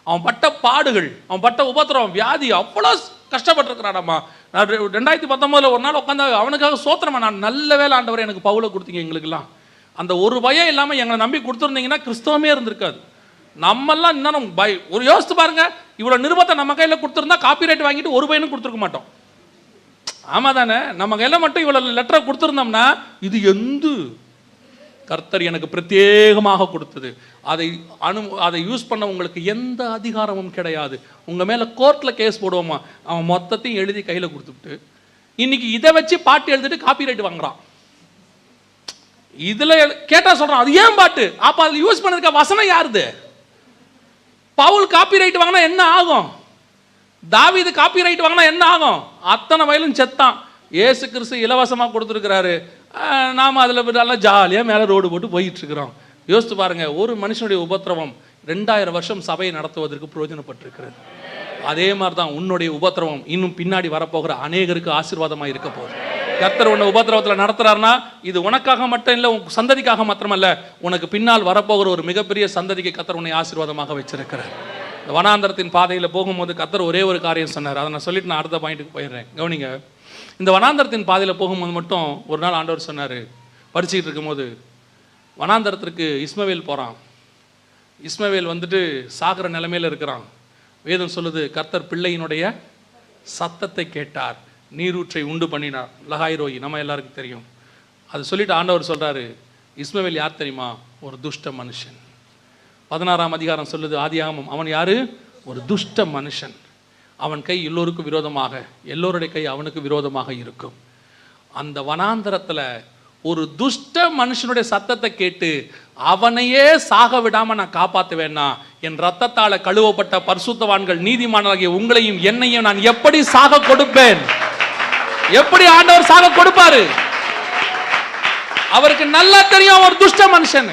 அவன் பட்ட பாடுகள், அவன் பட்ட உபத்திரவம், வியாதி, அவ்வளோ கஷ்டப்பட்டிருக்கிறானம்மா. 2019 ஒரு நாள் உட்காந்து அவனுக்காக சோத்திரமா, நான் நல்ல வேலை ஆண்டவரை எனக்கு பவுலை கொடுத்தீங்க எங்களுக்கெல்லாம். அந்த ஒரு பயம் இல்லாமல் எங்களை நம்பி கொடுத்துருந்தீங்கன்னா கிறிஸ்தவமே இருந்திருக்காது. நம்மெல்லாம் இன்னும் ஒரு யோசித்து பாருங்க, இவ்வளோ நிருபத்தை நம்ம கையில் கொடுத்துருந்தா காப்பிரைட் வாங்கிட்டு ஒரு பையனும் கொடுத்துருக்க மாட்டோம். ஆமா தானே? நம்ம கையில் மட்டும் இவ்வளோ லெட்டரை கொடுத்துருந்தோம்னா இது எந்த கர்த்தர் எனக்கு பிரத்யேகமாக கொடுத்தது, அதை யூஸ் பண்ண உங்களுக்கு எந்த அதிகாரமும் கிடையாது. உங்க மேல கோர்ட்ல கேஸ் போடுவோமா? அவன் மொத்தத்தையும் எழுதி கையில கொடுத்துட்டு இன்னைக்கு இதை வச்சு பாட்டு எழுதிட்டு காப்பிரைட் வாங்குறான். இதுல கேட்டா சொல்றான் அது ஏன் பாட்டு? அப்ப அதுல யூஸ் பண்ணதுக்கு வசனம் யாருது? பவுல் காப்பிரைட் வாங்கினா என்ன ஆகும்? தாவீது காப்பிரைட் வாங்கினா என்ன ஆகும்? அத்தனை வயலும் செத்தான். ஏசு கிறிஸ்து இலவசமாக கொடுத்துருக்கிறாரு, நாம் அதில் நல்லா ஜாலியாக மேலே ரோடு போட்டு போயிட்டு இருக்கிறோம். யோசித்து பாருங்க, ஒரு மனுஷனுடைய உபத்திரவம் 2000 வருஷம் சபையை நடத்துவதற்கு பிரயோஜனப்பட்டிருக்கிறது. அதே மாதிரி தான் உன்னுடைய உபத்திரவம் இன்னும் பின்னாடி வரப்போகிற அநேகருக்கு ஆசீர்வாதமாக இருக்க போகுது. கர்த்தர் உன்னை உபத்திரவத்தில் நடத்துறாருன்னா இது உனக்காக மட்டும் இல்லை, உன் சந்ததிக்காக மாத்திரமல்ல, உனக்கு பின்னால் வரப்போகிற ஒரு மிகப்பெரிய சந்ததிக்கு கர்த்தர் உன்னை ஆசீர்வாதமாக வச்சிருக்கிறார். இந்த வனாந்தரத்தின் பாதையில் போகும்போது கர்த்தர் ஒரே ஒரு காரியம் சொன்னார். அதை நான் சொல்லிட்டு நான் அடுத்த பாயிண்ட்டுக்கு போயிடுறேன். கவனிங்க, இந்த வனாந்தரத்தின் பாதையில் போகும்போது மட்டும் ஒரு நாள் ஆண்டவர் சொன்னார், படிச்சுக்கிட்டு இருக்கும்போது வனாந்தரத்திற்கு இஸ்மவேல் போகிறான். இஸ்மவேல் வந்துட்டு சாகிற நிலைமையில் இருக்கிறான். வேதம் சொல்லுது, கர்த்தர் பிள்ளையினுடைய சத்தத்தை கேட்டார், நீரூற்றை உண்டு பண்ணினார். லகாய்ரோயி நம்ம எல்லாருக்கும் தெரியும். அது சொல்லிட்டு ஆண்டவர் சொல்கிறாரு, இஸ்மவேல் யார் தெரியுமா? ஒரு துஷ்ட மனுஷன். 16ஆம் அதிகாரம் சொல்லுது, ஆதியாகமம், அவன் யாரு? ஒரு துஷ்ட மனுஷன். அவன் கை எல்லோருக்கும் விரோதமாக, எல்லோருடைய கை அவனுக்கு விரோதமாக இருக்கும். அந்த வனாந்தரத்தில் ஒரு துஷ்ட மனுஷனுடைய சத்தத்தை கேட்டு அவனையே சாக விடாம நான் காப்பாற்றுவேன்னா, என் ரத்தத்தால கழுவப்பட்ட பரிசுத்தவான்கள் நீதிமான்களாகிய உங்களையும் என்னையும் நான் எப்படி சாக கொடுப்பேன்? எப்படி ஆண்டவர் சாக கொடுப்பாரு? அவருக்கு நல்லா தெரியும் ஒரு துஷ்ட மனுஷன்,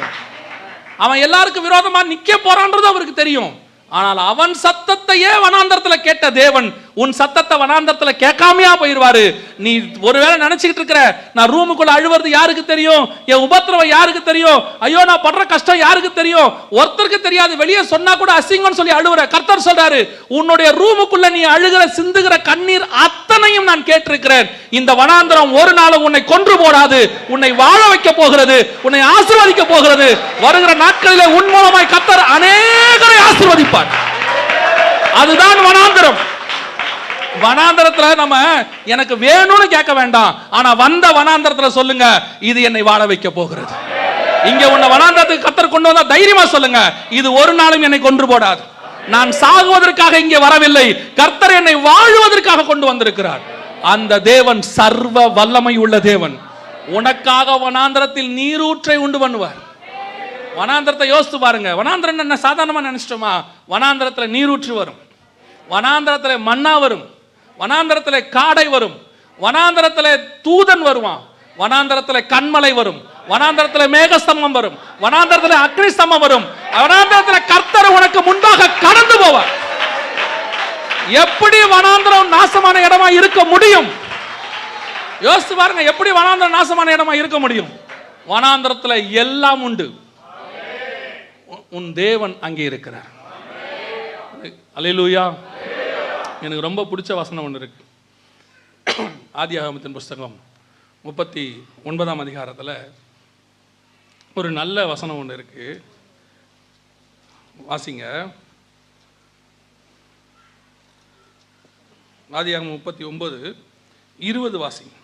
அவன் எல்லாருக்கும் விரோதமா நிக்க போறான்றது அவருக்கு தெரியும். ஆனால் அவன் சத்தத்தையே வனாந்தரத்தில் கேட்ட தேவன் உன் சத்தத்தை வனாந்தரத்தில் கேட்காமையா போயிடுவாரு. நீ ஒருவேளை நினைச்சுக்கிட்டு இருக்கிற, நான் ரூமுக்குள்ள அழுவது யாருக்கு தெரியும், என் உபத்திரவம் யாருக்கு தெரியும், ஐயோ நான் படுற கஷ்டம் யாருக்கு தெரியும், ஒருத்தருக்கு தெரியாது, வெளியே சொன்னா கூட அசிங்கம்னு சொல்லி அழுவுற. கர்த்தர் சொல்றாரு, உன்னுடைய ரூமுக்குள்ள நீ அழுகிற சிந்துகிற கண்ணீர் அத்தனையும் நான் கேட்டிருக்கிறேன். இந்த வனாந்தரம் ஒரு நாளும் உன்னை கொன்று போடாது, உன்னை வாழ வைக்க போகிறது, உன்னை ஆசீர்வதிக்க போகிறது. வருகிற நாட்களிலே உன் மூலமாய் கர்த்தர் அநேகரை ஆசீர்வதிப்பார். அதுதான் வனாந்தரம். வனாந்தரத்துல நம்ம எனக்கு வேணும்னு கேட்க வேண்டாம், ஆனா வந்த வனாந்தரத்துல சொல்லுங்க, இது என்னை வாழ வைக்க போகிறது. இங்க உன்னை வனாந்தரத்துக்கு கர்த்தர் கொண்டு வந்தா தைரியமா சொல்லுங்க, இது ஒரு நாளும் என்னை கொன்று போடாது. நான் சாகுவதற்காக இங்கே வரவில்லை, கர்த்தர் என்னை வாழுவதற்காக கொண்டு வந்திருக்கிறார். அந்த தேவன் சர்வ வல்லமை உள்ள தேவன். உனக்காக வனாந்தரத்தில் நீரூற்றை உண்டு பண்ணுவார். வனாந்தரத்தை யோசித்து பாருங்க. வனாந்தரம் என்ன சாதாரணமா நினைச்சிட்டோமா? வனாந்தரத்துல நீரூற்று வரும், வனாந்தரத்துல மன்னா வரும், வனாந்தரத்துல காடை வரும், வனாந்தரத்துல தூதன் வருவான், வனாந்தரத்துல கண்மலை வரும், வனாந்தரத்துல மேகஸ்தம்பம் வரும், வனாந்தரத்துல அக்னி ஸ்தம்பம் வரும், வனாந்தரத்துல கர்த்தர் உனக்கு முன்பாக கடந்து போவார். எப்படி வனாந்தரம் நாசமான இடமா இருக்க முடியும்? யோசித்து பாருங்க, எப்படி வனாந்தரம் நாசமான இடமா இருக்க முடியும்? வனாந்தரத்துல எல்லாம் உண்டு. உன் தேவன் அங்கே இருக்கிறார். அல்லேலூயா. எனக்கு ரொம்ப பிடிச்ச வசனம் ஒன்று இருக்கு. ஆதியாகமத்தின் புஸ்தகம் 39ஆம் அதிகாரத்தில் ஒரு நல்ல வசனம் ஒன்று இருக்கு. வாசிங்க. ஆதியாகமம் 39:20 வாசிங்க.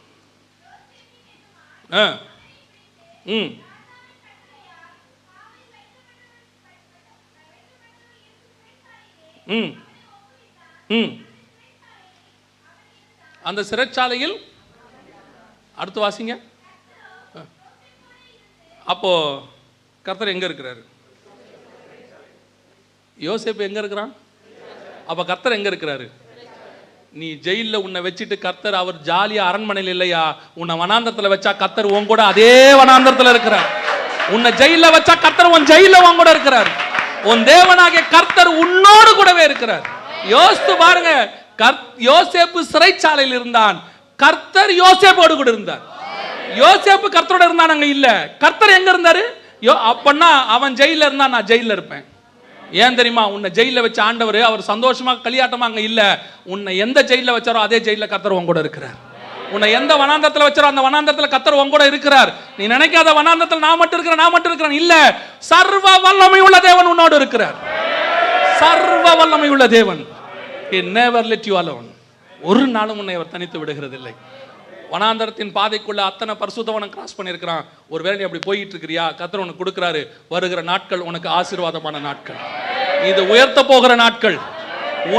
அந்த சிறைச்சாலையில் அடுத்து வாசிங்க. அப்போ கர்த்தர் எங்க இருக்கிறாரு? யோசேப்பு எங்க இருக்கிறான்? அப்ப கர்த்தர் எங்க இருக்கிறாரு? நீ ஜெயில உன்னை வச்சுட்டு கர்த்தர் அவர் ஜாலியா அரண்மனையில் இல்லையா? உன்னை வனாந்தரத்துல வச்சா கர்த்தர் உன் கூட அதே வனாந்தரத்துல இருக்கிறார். உன்னை ஜெயில வச்சா கர்த்தர் உன் ஜெயில உன் கூட இருக்கிறார். உன் தேவனாகிய கர்த்தர் உன்னோடு கூடவே இருக்கிறார். யோசித்து பாருங்க. யோசேப்பு சிறைச்சாலையில் இருந்தான், கர்த்தர் யோசேப்போடு கூட இருந்தார். யோசேப்பு கர்த்தரோட இருந்தான், அங்க இல்ல. கர்த்தர் எங்க இருந்தாரு? அப்பன்னா அவன் ஜெயில இருந்தா நான் ஜெயில இருப்பேன். ஏன் தெரியுமா? உன்னை ஜெயில வச்ச ஆண்டவர் அவர் சந்தோஷமா களியாட்டமா அங்க இல்ல. உன்னை எந்த ஜெயில வச்சாரோ அதே ஜெயில கர்த்தர் உன் கூட இருக்கிறார். உன்னை எந்த வனாந்தரத்துல வச்சாரோ அந்த வனாந்தரத்துல கர்த்தர் உன் கூட இருக்கிறார். நீ நினைக்காத வனாந்தரத்துல நான் மட்டும் இருக்கிறேன் இல்ல. சர்வ வல்லமை உள்ள தேவன் உன்னோடு இருக்கிறார். சர்வ வல்லமை உள்ள தேவன். He never let you alone. ஒரு நாளும் உன்னை அவர் தனித்து விடுகிறதில்லை. வனாந்தரத்தின் பாதைக்குள்ள அத்தனை பரிசுத்தவனை கிராஸ் பண்ணியிருக்கிறான். ஒருவேளை நீ அப்படி போயிட்டு இருக்கிறியா? கர்த்தர் உனக்கு கொடுக்கிறாரு. வருகிற நாட்கள் உனக்கு ஆசீர்வாதமான நாட்கள். இது உயர்த்த போகிற நாட்கள்.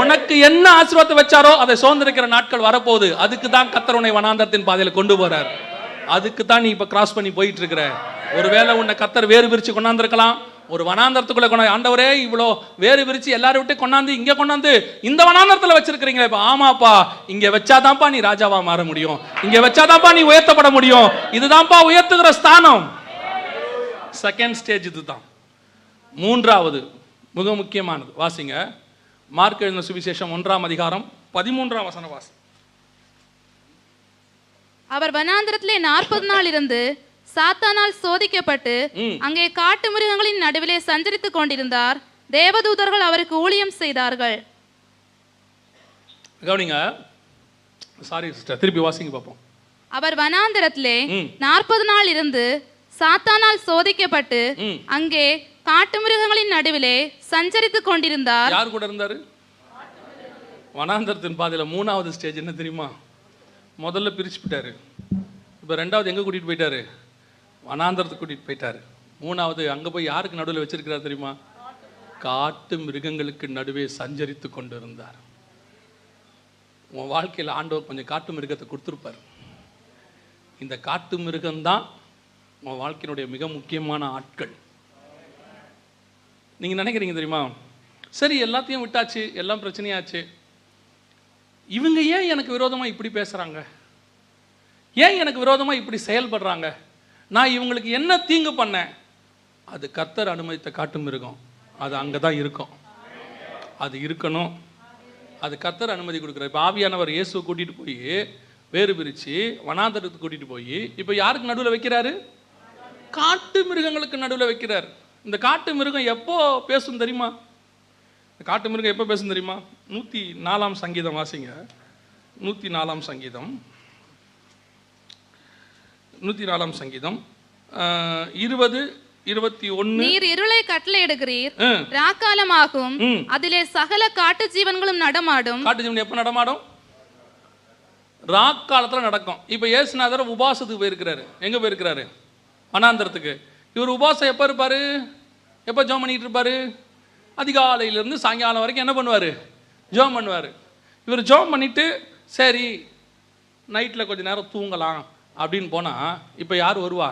உனக்கு என்ன ஆசீர்வாதத்தை வச்சாரோ அதை சுதந்திரிக்கிற நாட்கள் வரப்போகுது. அதுக்கு தான் கர்த்தர் உன்னை வனாந்தரத்தின் பாதையில கொண்டு போறார். அதுக்கு தான் நீ இப்ப கிராஸ் பண்ணி போயிட்டு இருக்கிற. ஒருவேளை உன்னை கர்த்தர் வேறு விரிச்சு கொண்டாந்துருக்கலாம். ஒரு வனாந்தரத்துக்குள்ள கொண்டாந்து, ஆண்டவரே இவ்வளோ வேறு விரிச்சு எல்லாரும் விட்டு கொண்டாந்து இங்க கொண்டாந்து இந்த வனாந்தரத்துல வச்சிருக்கிறீங்களே. ஆமாப்பா, இங்க வச்சாதான்ப்பா நீ ராஜாவா மாற முடியும். இங்க வச்சாதான்ப்பா நீ உயர்த்தப்பட முடியும். இதுதான்ப்பா உயர்த்துகிற ஸ்தானம். செகண்ட் ஸ்டேஜ் இதுதான். மூன்றாவது மிக முக்கியமானது வாசிங்க. மார்க் எழுதின சுவிசேஷம் 1ஆம் அதிகாரம் 13ஆம் வசனம் வாசி. அவர் வனாந்தரத்திலே 40 நாள் இருந்து சாத்தானால் சோதிக்கப்பட்டு அங்கே காட்டு மிருகங்களின் நடுவிலே சஞ்சரித்துக் கொண்டிருந்தார். தேவதூதர்கள் அவருக்கு ஊழியம் செய்தார்கள். கவனிங்க. சாரி சிஸ்டர், திருப்பி வாசிங்க பாப்போம். அவர் வனாந்தரத்திலே 40 நாள் இருந்து சாத்தானால் சோதிக்கப்பட்டு அங்கே காட்டு மிருகங்களின் நடுவிலே சஞ்சரித்துக் கொண்டிருந்தார். யார் கூட இருந்தாரு? வனாந்தரத்தின் பாதையில 3வது ஸ்டேஜ் என்ன தெரியுமா? முதல்ல பிரிச்சு விட்டாரு. இப்ப 2வது எங்க கூட்டிட்டு போயிட்டாரு? வனாந்தரத்துக்கு கூட்டிட்டு போயிட்டாரு. 3வது அங்க போய் யாருக்கு நடுவில் வச்சிருக்கிறார் தெரியுமா? காட்டு மிருகங்களுக்கு நடுவே சஞ்சரித்து கொண்டு இருந்தார். உன் வாழ்க்கையில் ஆண்டவர் கொஞ்சம் காட்டு மிருகத்தை கொடுத்துருப்பார். இந்த காட்டு மிருகம்தான் உன் வாழ்க்கையினுடைய மிக முக்கியமான ஆட்கள். நீங்க நினைக்கிறீங்க தெரியுமா, சரி எல்லாத்தையும் விட்டாச்சு, எல்லாம் பிரச்சனையாச்சு, இவங்க ஏன் எனக்கு விரோதமா இப்படி பேசுறாங்க, ஏன் எனக்கு விரோதமா இப்படி செயல்படுறாங்க, நான் இவங்களுக்கு என்ன தீங்கு பண்ணேன்? அது கர்த்தர் அனுமதித்த காட்டு மிருகம். அது அங்கதான் இருக்கும். அது இருக்கணும். அது கர்த்தர் அனுமதி கொடுக்குறார். இப்போ ஆவியானவர் இயேசுவை கூட்டிட்டு போய் வேறு பிரிச்சு வனாந்தரத்துக்கு கூட்டிட்டு போய் இப்போ யாருக்கு நடுவில் வைக்கிறாரு? காட்டு மிருகங்களுக்கு நடுவில் வைக்கிறார். இந்த காட்டு மிருகம் எப்போ பேசும் தெரியுமா? காட்டு மிருகம் எப்போ பேசும் தெரியுமா? 104ஆம் சங்கீதம் வாசிங்க. 104ஆம் சங்கீதம் 104ஆம் சங்கீதம் 20-21. நீர் இருளை கட்டளையிடுகிறீர், ராக்காலமாகும், அதிலே சகல காட்டு ஜீவன்களும் நடமாடும். காட்டு ஜீவன் எப்ப நடமாடும்? ராக்காலத்துல நடக்கும். இப்ப இயேசுநாதர் உபாசத்துக்கு போயிருக்கிறாரு. எங்க போயிருக்கிறாரு? வனாந்தரத்துக்கு. இவர் உபாசம் எப்ப இருப்பாரு? எப்ப ஜெபம் பண்ணிட்டு இருப்பாரு? அதிகாலையிலிருந்து சாயங்காலம் வரைக்கும் என்ன பண்ணுவாரு? ஜெபம் பண்ணுவாரு. இவர் ஜெபம் பண்ணிட்டு சரி நைட்டில் கொஞ்சம் நேரம் தூங்கலாம் அப்படின்னு போனால் இப்போ யார் வருவா?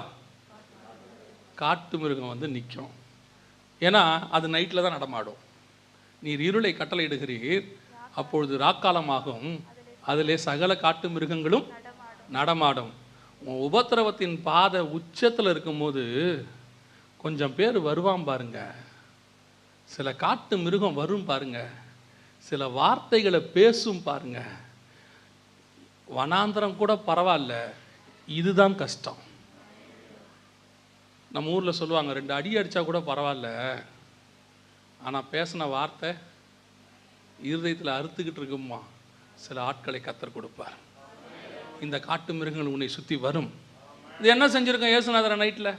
காட்டு மிருகம் வந்து நிற்கும். ஏன்னா அது நைட்டில் தான் நடமாடும். நீர் இருளை கட்டளையிடுகிறீர், அப்பொழுது ராக்காலமாகும், அதிலே சகல காட்டு மிருகங்களும் நடமாடும். உபத்திரவத்தின் பாதை உச்சத்தில் இருக்கும்போது கொஞ்சம் பேர் வருவான் பாருங்க, சில காட்டு மிருகம் வரும் பாருங்க, சில வார்த்தைகளை பேசும் பாருங்க. வனாந்திரம் கூட பரவாயில்ல, இதுதான் கஷ்டம். நம்ம ஊரில் சொல்லுவாங்க, 2 அடி அடித்தா கூட பரவாயில்ல, ஆனால் பேசின வார்த்தை இருதயத்தில் அறுத்துக்கிட்டு இருக்குமா, சில ஆட்களை கத்தர் கொடுப்பார். இந்த காட்டு மிருகங்கள் உன்னை சுற்றி வரும். இது என்ன செஞ்சுருக்கோம் இயேசுநாதரை நைட்டில்?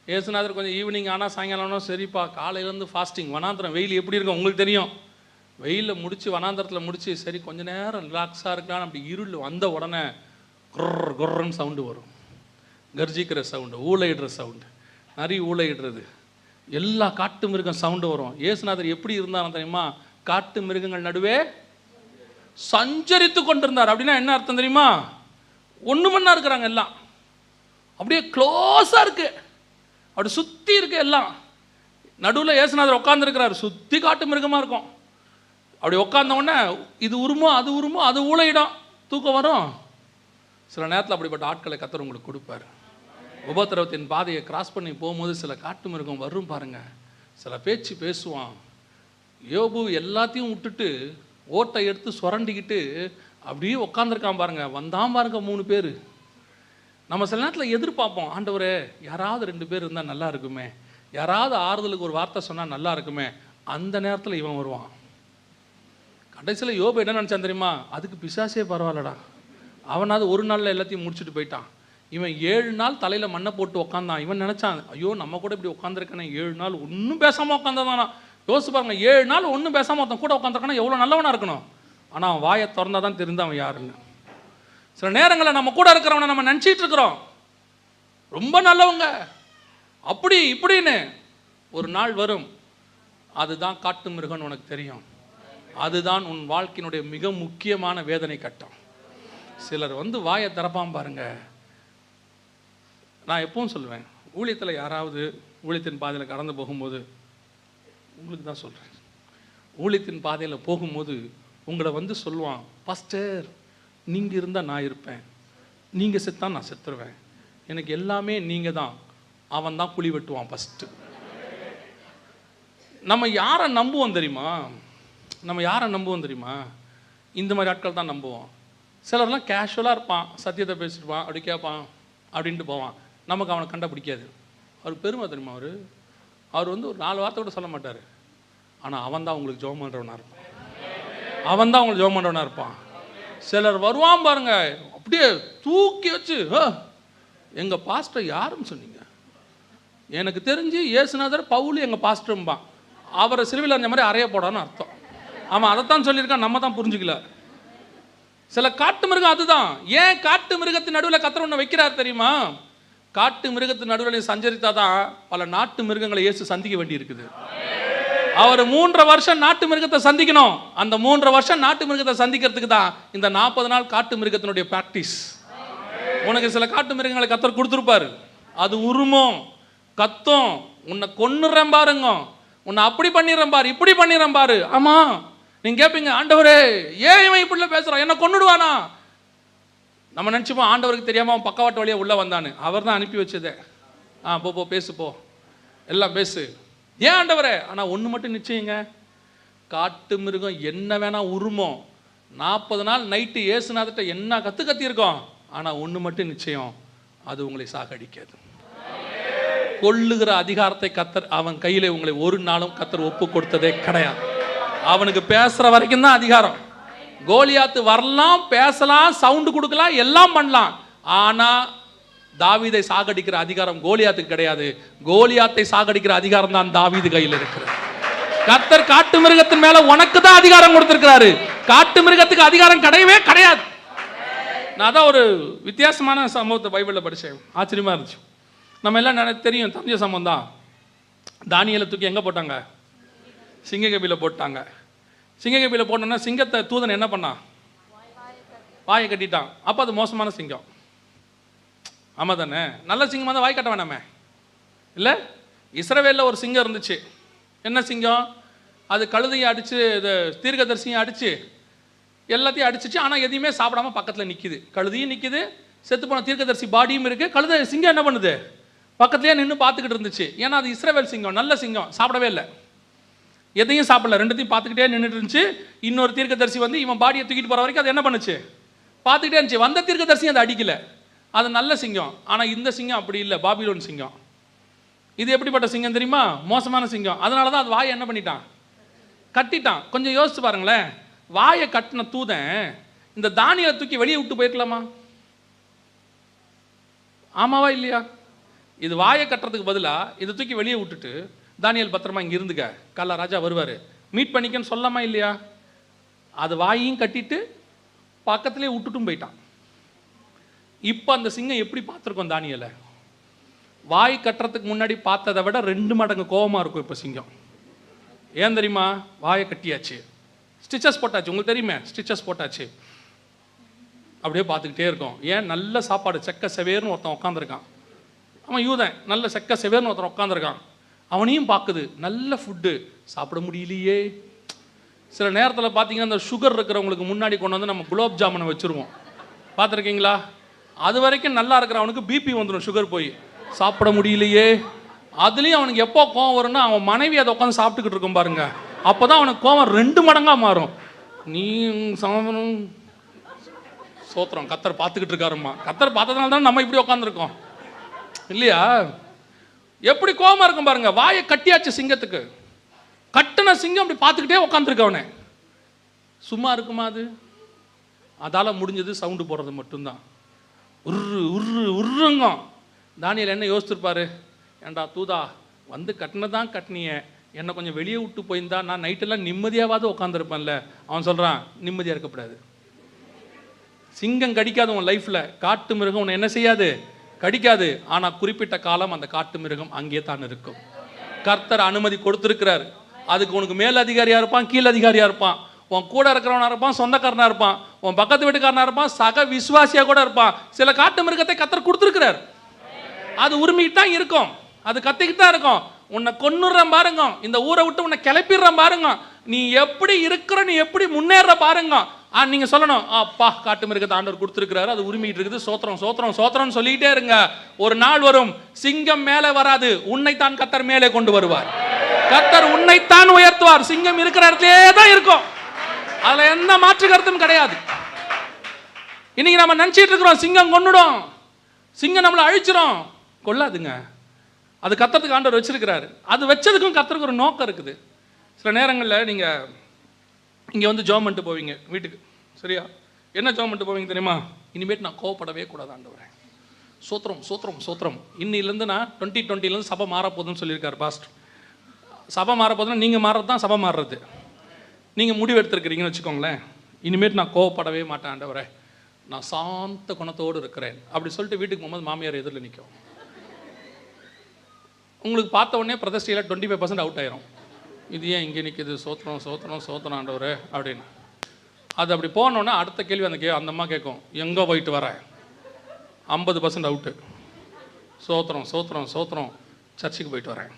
இயேசுநாதர் கொஞ்சம் ஈவினிங் ஆனால் சாயங்காலம் சரிப்பா, காலையிலேருந்து ஃபாஸ்டிங். வனாந்திரம் வெயில் எப்படி இருக்கும் உங்களுக்கு தெரியும். வெயிலில் முடித்து வனாந்திரத்தில் முடித்து சரி கொஞ்ச நேரம் ரிலாக்ஸாக இருக்கலாம். அப்படி இருள் வந்த உடனே குர்ர் குர்ன்னு சவுண்டு வரும், கர்ஜிக்கிற சவுண்டு, ஊழையிடுற சவுண்டு, நரி ஊழையிடுறது, எல்லா காட்டு மிருகம் சவுண்டு வரும். இயேசுநாதர் எப்படி இருந்தாலும் தெரியுமா? காட்டு மிருகங்கள் நடுவே சஞ்சரித்து கொண்டிருந்தார். அப்படின்னா என்ன அர்த்தம் தெரியுமா? 1 மணி நேரம் இருக்கிறாங்க, எல்லாம் அப்படியே க்ளோஸாக இருக்கு, அப்படி சுற்றி இருக்கு எல்லாம். நடுவில் இயேசுநாதர் உட்காந்துருக்கிறார், சுற்றி காட்டு மிருகமாக இருக்கும். அப்படி உட்கார்ந்த உடனே இது உருமோ அது உருமோ, அது ஊழையிடும், தூக்கம் வரும். சில நேரத்தில் அப்படிப்பட்ட ஆட்களை கத்தர் உங்களுக்கு கொடுப்பார். உபத்திரவத்தின் பாதையை கிராஸ் பண்ணி போகும்போது சில காட்டு மிருகம் வரும் பாருங்க, சில பேச்சு பேசுவான். யோபு எல்லாத்தையும் விட்டுட்டு ஓட்டை எடுத்து சுரண்டிக்கிட்டு அப்படியே உட்காந்துருக்கான் பாருங்க. வந்தான் பாருங்க 3 பேர். நம்ம சில நேரத்தில் எதிர்பார்ப்போம், ஆண்டவரே யாராவது 2 பேர் இருந்தால் நல்லா இருக்குமே, யாராவது ஆறுதலுக்கு ஒரு வார்த்தை சொன்னால் நல்லா இருக்குமே. அந்த நேரத்தில் இவன் வருவான். கடைசியில் யோபு என்ன நினச்சான் தெரியுமா? அதுக்கு பிசாசே பரவாயில்லடா, அவனாவது ஒரு நாளில் எல்லாத்தையும் முடிச்சுட்டு போயிட்டான். இவன் 7 நாள் தலையில் மண்ணை போட்டு உட்காந்தான். இவன் நினச்சான், ஐயோ நம்ம கூட இப்படி உட்காந்துருக்கானே, 7 நாள் ஒன்றும் பேசாமல் உட்காந்ததானா. யோசிச்சு பாருங்க, 7 நாள் ஒன்றும் பேசாமல் ஒருத்தன் கூட உட்காந்துருக்கானா எவ்வளோ நல்லவனாக இருக்கணும். ஆனால் அவன் வாயை திறந்தால் தான் தெரிந்து அவன் யாருன்னு. சில நேரங்களில் நம்ம கூட இருக்கிறவனை நம்ம நினச்சிட்டு இருக்கிறோம் ரொம்ப நல்லவங்க, அப்படி இப்படின்னு. ஒரு நாள் வரும், அதுதான் காட்டு மிருகம்னு உனக்கு தெரியும். அதுதான் உன் வாழ்க்கையினுடைய மிக முக்கியமான வேதனை கட்டம். சிலர் வந்து வாயை திறப்பான் பாருங்க. நான் எப்பவும் சொல்லுவேன், ஊழியத்தில் யாராவது ஊழியத்தின் பாதையில் கடந்து போகும்போது, உங்களுக்கு தான் சொல்கிறேன், ஊழியத்தின் பாதையில் போகும்போது உங்களை வந்து சொல்லுவான், பாஸ்டர் நீங்கள் இருந்தால் நான் இருப்பேன், நீங்கள் செத்தா நான் செத்துருவேன், எனக்கு எல்லாமே நீங்கள் தான். அவன் தான் குழி வெட்டுவான் ஃபஸ்ட்டு. நம்ம யாரை நம்புவோம் தெரியுமா? இந்த மாதிரி ஆட்கள் தான் நம்புவோம். சிலர்லாம் கேஷுவலாக இருப்பான், சத்தியத்தை பேசிட்டுப்பான், அப்படி கேட்பான் அப்படின்ட்டு போவான். நமக்கு அவனை கண்டா பிடிக்காது. அவர் பெருமை தெரியுமா? அவர் வந்து ஒரு 4 வார்த்தை கூட சொல்ல மாட்டார். ஆனால் அவன் தான் உங்களுக்கு ஜெபம் பண்ணுறவனாக இருப்பான். சிலர் வருவான் பாருங்க, அப்படியே தூக்கி வச்சு, எங்கள் பாஸ்டர் யாருன்னு சொன்னீங்க? எனக்கு தெரிஞ்சு இயேசுநாதர் பவுல் எங்கள் பாஸ்டரும்பான். அவரை சிலுவையில் அந்த மாதிரி அறைய போடான்னு அர்த்தம். அவன் அதைத்தான் சொல்லியிருக்கான், நம்ம தான் புரிஞ்சுக்கல. சில காட்டு மிருகம் அதுதான். ஏன் காட்டு மிருகத்தின் நடுவில் கத்தர் ஒன்று வைக்கிறார் தெரியுமா? காட்டு மிருகத்தின் நடுவில் சஞ்சரித்தாதான் பல நாட்டு மிருகங்களை இயேசு சந்திக்க வேண்டி இருக்குது. அவர் 3 வருஷம் நாட்டு மிருகத்தை சந்திக்கணும். அந்த 3 வருஷம் நாட்டு மிருகத்தை சந்திக்கிறதுக்கு தான் இந்த 40 நாள் காட்டு மிருகத்தினுடைய பிராக்டிஸ். உனக்கு சில காட்டு மிருகங்களை கத்தர் கொடுத்துருப்பாரு. அது உருமம், கத்தும், உன்னை கொன்னுறேன் பாருங்க, உன்னை அப்படி பண்ணிடுறேன் பாரு, இப்படி பண்ணிடுறேன் பாரு. ஆமா, நீங்க கேட்பீங்க, ஆண்டவரே ஏன் இவன் இப்படி பேசுறான், என்ன கொன்னுடுவானா? நம்ம நினச்சிப்போம் ஆண்டவருக்கு தெரியாமல் அவன் பக்கவாட்டு வழியாக உள்ளே வந்தான்னு. அவர் தான் அனுப்பி வச்சதே. போ பேசு, போ எல்லாம் பேசு. ஏன் ஆண்டவரே? ஆனால் ஒன்று மட்டும் நிச்சயங்க, காட்டு மிருகம் என்ன வேணா உருமோம். 40 நாள் நைட்டு இயேசுநாதர்கிட்ட என்ன கத்தியிருக்கோம். ஆனால் ஒன்று மட்டும் நிச்சயம், அது உங்களை சாகடிக்காது. கொல்லுகிற அதிகாரத்தை கத்தர் அவன் கையிலே உங்களை ஒரு நாளும் கத்தர் ஒப்பு கொடுத்ததே கிடையாது. அவனுக்கு பேசுகிற வரைக்கும் தான் அதிகாரம். கோலியாத்து வரலாம், பேசலாம், சவுண்டு கொடுக்கலாம், எல்லாம் பண்ணலாம். ஆனால் தாவீதை சாகடிக்கிற அதிகாரம் கோலியாத்துக்கு கிடையாது. கோலியாத்தை சாகடிக்கிற அதிகாரம் தான் தாவீது கையில் இருக்கிறது. கர்த்தர் காட்டு மிருகத்தின் மேல உனக்கு தான் அதிகாரம் கொடுத்திருக்கிறாரு. காட்டு மிருகத்துக்கு அதிகாரம் கிடையவே கிடையாது. நான் தான் ஒரு வித்தியாசமான சம்பவத்தை பைபிளில் படித்தேன், ஆச்சரியமா இருந்துச்சு. நம்ம எல்லாம் தெரியும், தெரிஞ்ச சம்பவம் தான். தானியேலை தூக்கி எங்கே போட்டாங்க? சிங்கக்கபியில் போட்டாங்க. சிங்கக்கபியில் போட்டோன்னா சிங்கத்தை தூதன் என்ன பண்ணான்? வாயை கட்டிட்டான். அப்போ அது மோசமான சிங்கம். ஆமாம் தானே? நல்ல சிங்கமாக தான் வாய் கட்ட வேணாமே இல்லை? இஸ்ரவேலில் ஒரு சிங்கம் இருந்துச்சு. என்ன சிங்கம்? அது கழுதையை அடித்து, இது தீர்க்கதரிசியை அடித்து எல்லாத்தையும் அடிச்சிச்சு. ஆனால் எதையுமே சாப்பிடாம பக்கத்தில் நிற்கிது. கழுதையும் நிற்கிது, செத்து போன தீர்க்கதரிசி பாடியும் இருக்குது. கழுதை சிங்கம் என்ன பண்ணுது? பக்கத்துலேயே நின்று பார்த்துக்கிட்டு இருந்துச்சு. ஏன்னா அது இஸ்ரவேல் சிங்கம், நல்ல சிங்கம், சாப்பிடவே இல்லை, எதையும் சாப்பிடல, ரெண்டுத்தையும் பார்த்துக்கிட்டே நின்றுட்டு இருந்துச்சு. இன்னொரு தீர்க்கதரிசி வந்து இவன் பாடியை தூக்கிட்டு போகிற வரைக்கும் அது என்ன பண்ணுச்சு? பார்த்துக்கிட்டே இருந்துச்சு. வந்த தீர்க்கதரிசி அதை அடிக்கல. அது நல்ல சிங்கம். ஆனால் இந்த சிங்கம் அப்படி இல்லை, பாபிலோன் சிங்கம். இது எப்படிப்பட்ட சிங்கம் தெரியுமா? மோசமான சிங்கம். அதனால தான் அது வாயை என்ன பண்ணிட்டான்? கட்டிட்டான். கொஞ்சம் யோசிச்சு பாருங்களேன். வாயை கட்டின தூதன் இந்த தானியலை தூக்கி வெளியே விட்டு போயிருக்கலாமா? ஆமாவா இல்லையா? இது வாயை கட்டுறதுக்கு பதிலாக இதை தூக்கி வெளியே விட்டுட்டு, தானியல் பத்திரமா இங்கே இருந்துக்க, காலைல ராஜா வருவார், மீட் பண்ணிக்கன்னு சொல்லாமா இல்லையா? அது வாயையும் கட்டிட்டு பக்கத்துலேயே விட்டுட்டும் போயிட்டான். இப்போ அந்த சிங்கம் எப்படி பார்த்துருக்கோம் தானியலை? வாய் கட்டுறதுக்கு முன்னாடி பார்த்ததை விட 2 மடங்கு கோபமாக இருக்கும் இப்போ சிங்கம். ஏன் தெரியுமா? வாயை கட்டியாச்சு, ஸ்டிச்சஸ் போட்டாச்சு. உங்களுக்கு தெரியுமே, ஸ்டிச்சஸ் போட்டாச்சு. அப்படியே பார்த்துக்கிட்டே இருக்கோம். ஏன்? நல்ல சாப்பாடு, செக்க செவேர்னு ஒருத்தன் உட்காந்துருக்கான். அவன் யூதன், நல்ல செக்க செவேர்னு ஒருத்தன் உட்காந்துருக்கான். அவனையும் பார்க்குது, நல்ல ஃபுட்டு, சாப்பிட முடியலையே. சில நேரத்தில் பார்த்தீங்கன்னா இந்த சுகர் இருக்கிறவங்களுக்கு முன்னாடி கொண்டு வந்து நம்ம குலோப் ஜாமுனை வச்சுருவோம், பார்த்துருக்கீங்களா? அது வரைக்கும் நல்லா இருக்கிறவனுக்கு பிபி வந்துடும், சுகர் போய், சாப்பிட முடியலையே. அதுலேயும் அவனுக்கு எப்போ கோவம் வரும்னா, அவன் மனைவி அதை உட்காந்து சாப்பிட்டுக்கிட்டு இருக்கும் பாருங்க, அப்போ தான் அவனுக்கு கோவம் 2 மடங்காக மாறும். நீ சாப்பிடணும், சோத்திரம், கத்தர் பார்த்துக்கிட்டு இருக்காருமா. கத்தர் பார்த்ததுனால தான் நம்ம இப்படி உட்காந்துருக்கோம் இல்லையா? எப்படி கோவமாக இருக்கும் பாருங்க. வாயை கட்டியாச்சு சிங்கத்துக்கு. கட்டின சிங்கம் அப்படி பார்த்துக்கிட்டே உட்காந்துருக்கவனே சும்மா இருக்குமா? அது அதால் முடிஞ்சது சவுண்டு போடுறது மட்டும்தான். உரு உரு உருங்க. தானியல் என்ன யோசிச்சிருப்பாரு? ஏண்டா தூதா, வந்து கட்டினதான் கட்டினிய, என்னை கொஞ்சம் வெளியே விட்டு போயிருந்தா நான் நைட்டெல்லாம் நிம்மதியாவது உட்காந்துருப்பேன்ல. அவன் சொல்கிறான், நிம்மதியாக இருக்கக்கூடாது. சிங்கம் கடிக்காது உன் லைஃப்பில், காட்டு மிருகம் உன்னை என்ன செய்யாது? கடிக்காது. ஆனால் குறிப்பிட்ட காலம் அந்த காட்டு மிருகம் அங்கே தான் இருக்கும். கர்த்தர் அனுமதி கொடுத்துருக்கிறார். அதுக்கு உனக்கு மேல் அதிகாரியாக இருப்பான், கீழ் அதிகாரியாக இருப்பான், உன் கூட இருக்கிறவனாக இருப்பான், சொந்தக்காரனாக இருப்பான், உன் பக்கத்து வீட்டுக்காரனாக இருப்பான், சக விசுவாசியாக கூட இருப்பான். சில காட்டு மிருகத்தை கர்த்தர் கொடுத்துருக்கிறார். அது உரிமைக்கிட்டு தான் இருக்கும், அது கத்திக்கிட்டு தான் இருக்கும். உன்னை கொன்னுடுறேன் பாருங்க, இந்த ஊரை விட்டு உன்னை கிளப்பிடுறேன் பாருங்க, நீ எப்படி இருக்கிற, நீ எப்படி முன்னேற பாருங்க. நீங்க சொல்லணும், அப்பா காட்டு மிருகத்தை ஆண்டவர் கொடுத்துருக்கிறாரு, அது உரிமைட்டு இருக்குது, சோத்திரம் சோத்திரம் சோத்திரம் சொல்லிக்கிட்டே இருங்க. ஒரு நாள் வரும், சிங்கம் மேலே வராது, உன்னைத்தான் கர்த்தர் மேலே கொண்டு வருவார். கர்த்தர் உன்னைத்தான் உயர்த்துவார். சிங்கம் இருக்கிற இடத்திலே தான் இருக்கும், அதுல எந்த மாற்று கருத்தும் கிடையாது. இன்னைக்கு நம்ம நினைச்சிட்டு இருக்கிறோம் சிங்கம் கொன்னுடும், சிங்கம் நம்மளை அழிச்சிரும். கொள்ளாதுங்க, அது கர்த்தருக்கு ஆண்டவர் வச்சிருக்கிறாரு. அது வச்சதுக்கும் கர்த்தருக்கு ஒரு நோக்கம் இருக்குது. சில நேரங்களில் நீங்கள் இங்கே வந்து ஜெபம் பண்ணிட்டு போவீங்க வீட்டுக்கு, சரியா? என்ன ஜெபம் பண்ணிட்டு போவீங்க தெரியுமா? இனிமேட்டு நான் கோவப்படவே கூடாது ஆண்டவரே, சோத்திரம் சோத்திரம் சோத்திரம். இன்னிலேருந்து நான் 2020 சபை மாறப்போகுதுன்னு சொல்லியிருக்காரு பாஸ்டர். சபை மாறப்போகுதுன்னா நீங்கள் மாறுறது தான் சபை மாறுறது. நீங்கள் முடிவு எடுத்துருக்கிறீங்கன்னு வச்சுக்கோங்களேன், இனிமேட்டு நான் கோவப்படவே மாட்டேன் ஆண்டவரே, நான் சாந்த குணத்தோடு இருக்கிறேன் அப்படி சொல்லிட்டு வீட்டுக்கு போகும்போது மாமியார் எதிரில் நிற்கும். உங்களுக்கு பார்த்த உடனே பிரதிஷ்டையில் 25% அவுட் ஆயிரும். இது ஏன் இங்கே நிற்கிது? சோத்திரம் சோத்திரம் சோத்திரம் ஆண்டவரே அப்படின்னு. அது அப்படி போனோன்னே அடுத்த கேள்வி அந்த அம்மா கேட்கும், எங்கே போயிட்டு வர? 50% அவுட்டு. சோத்திரம் சோத்திரம் சோத்திரம், சர்ச்சுக்கு போயிட்டு வரேன்.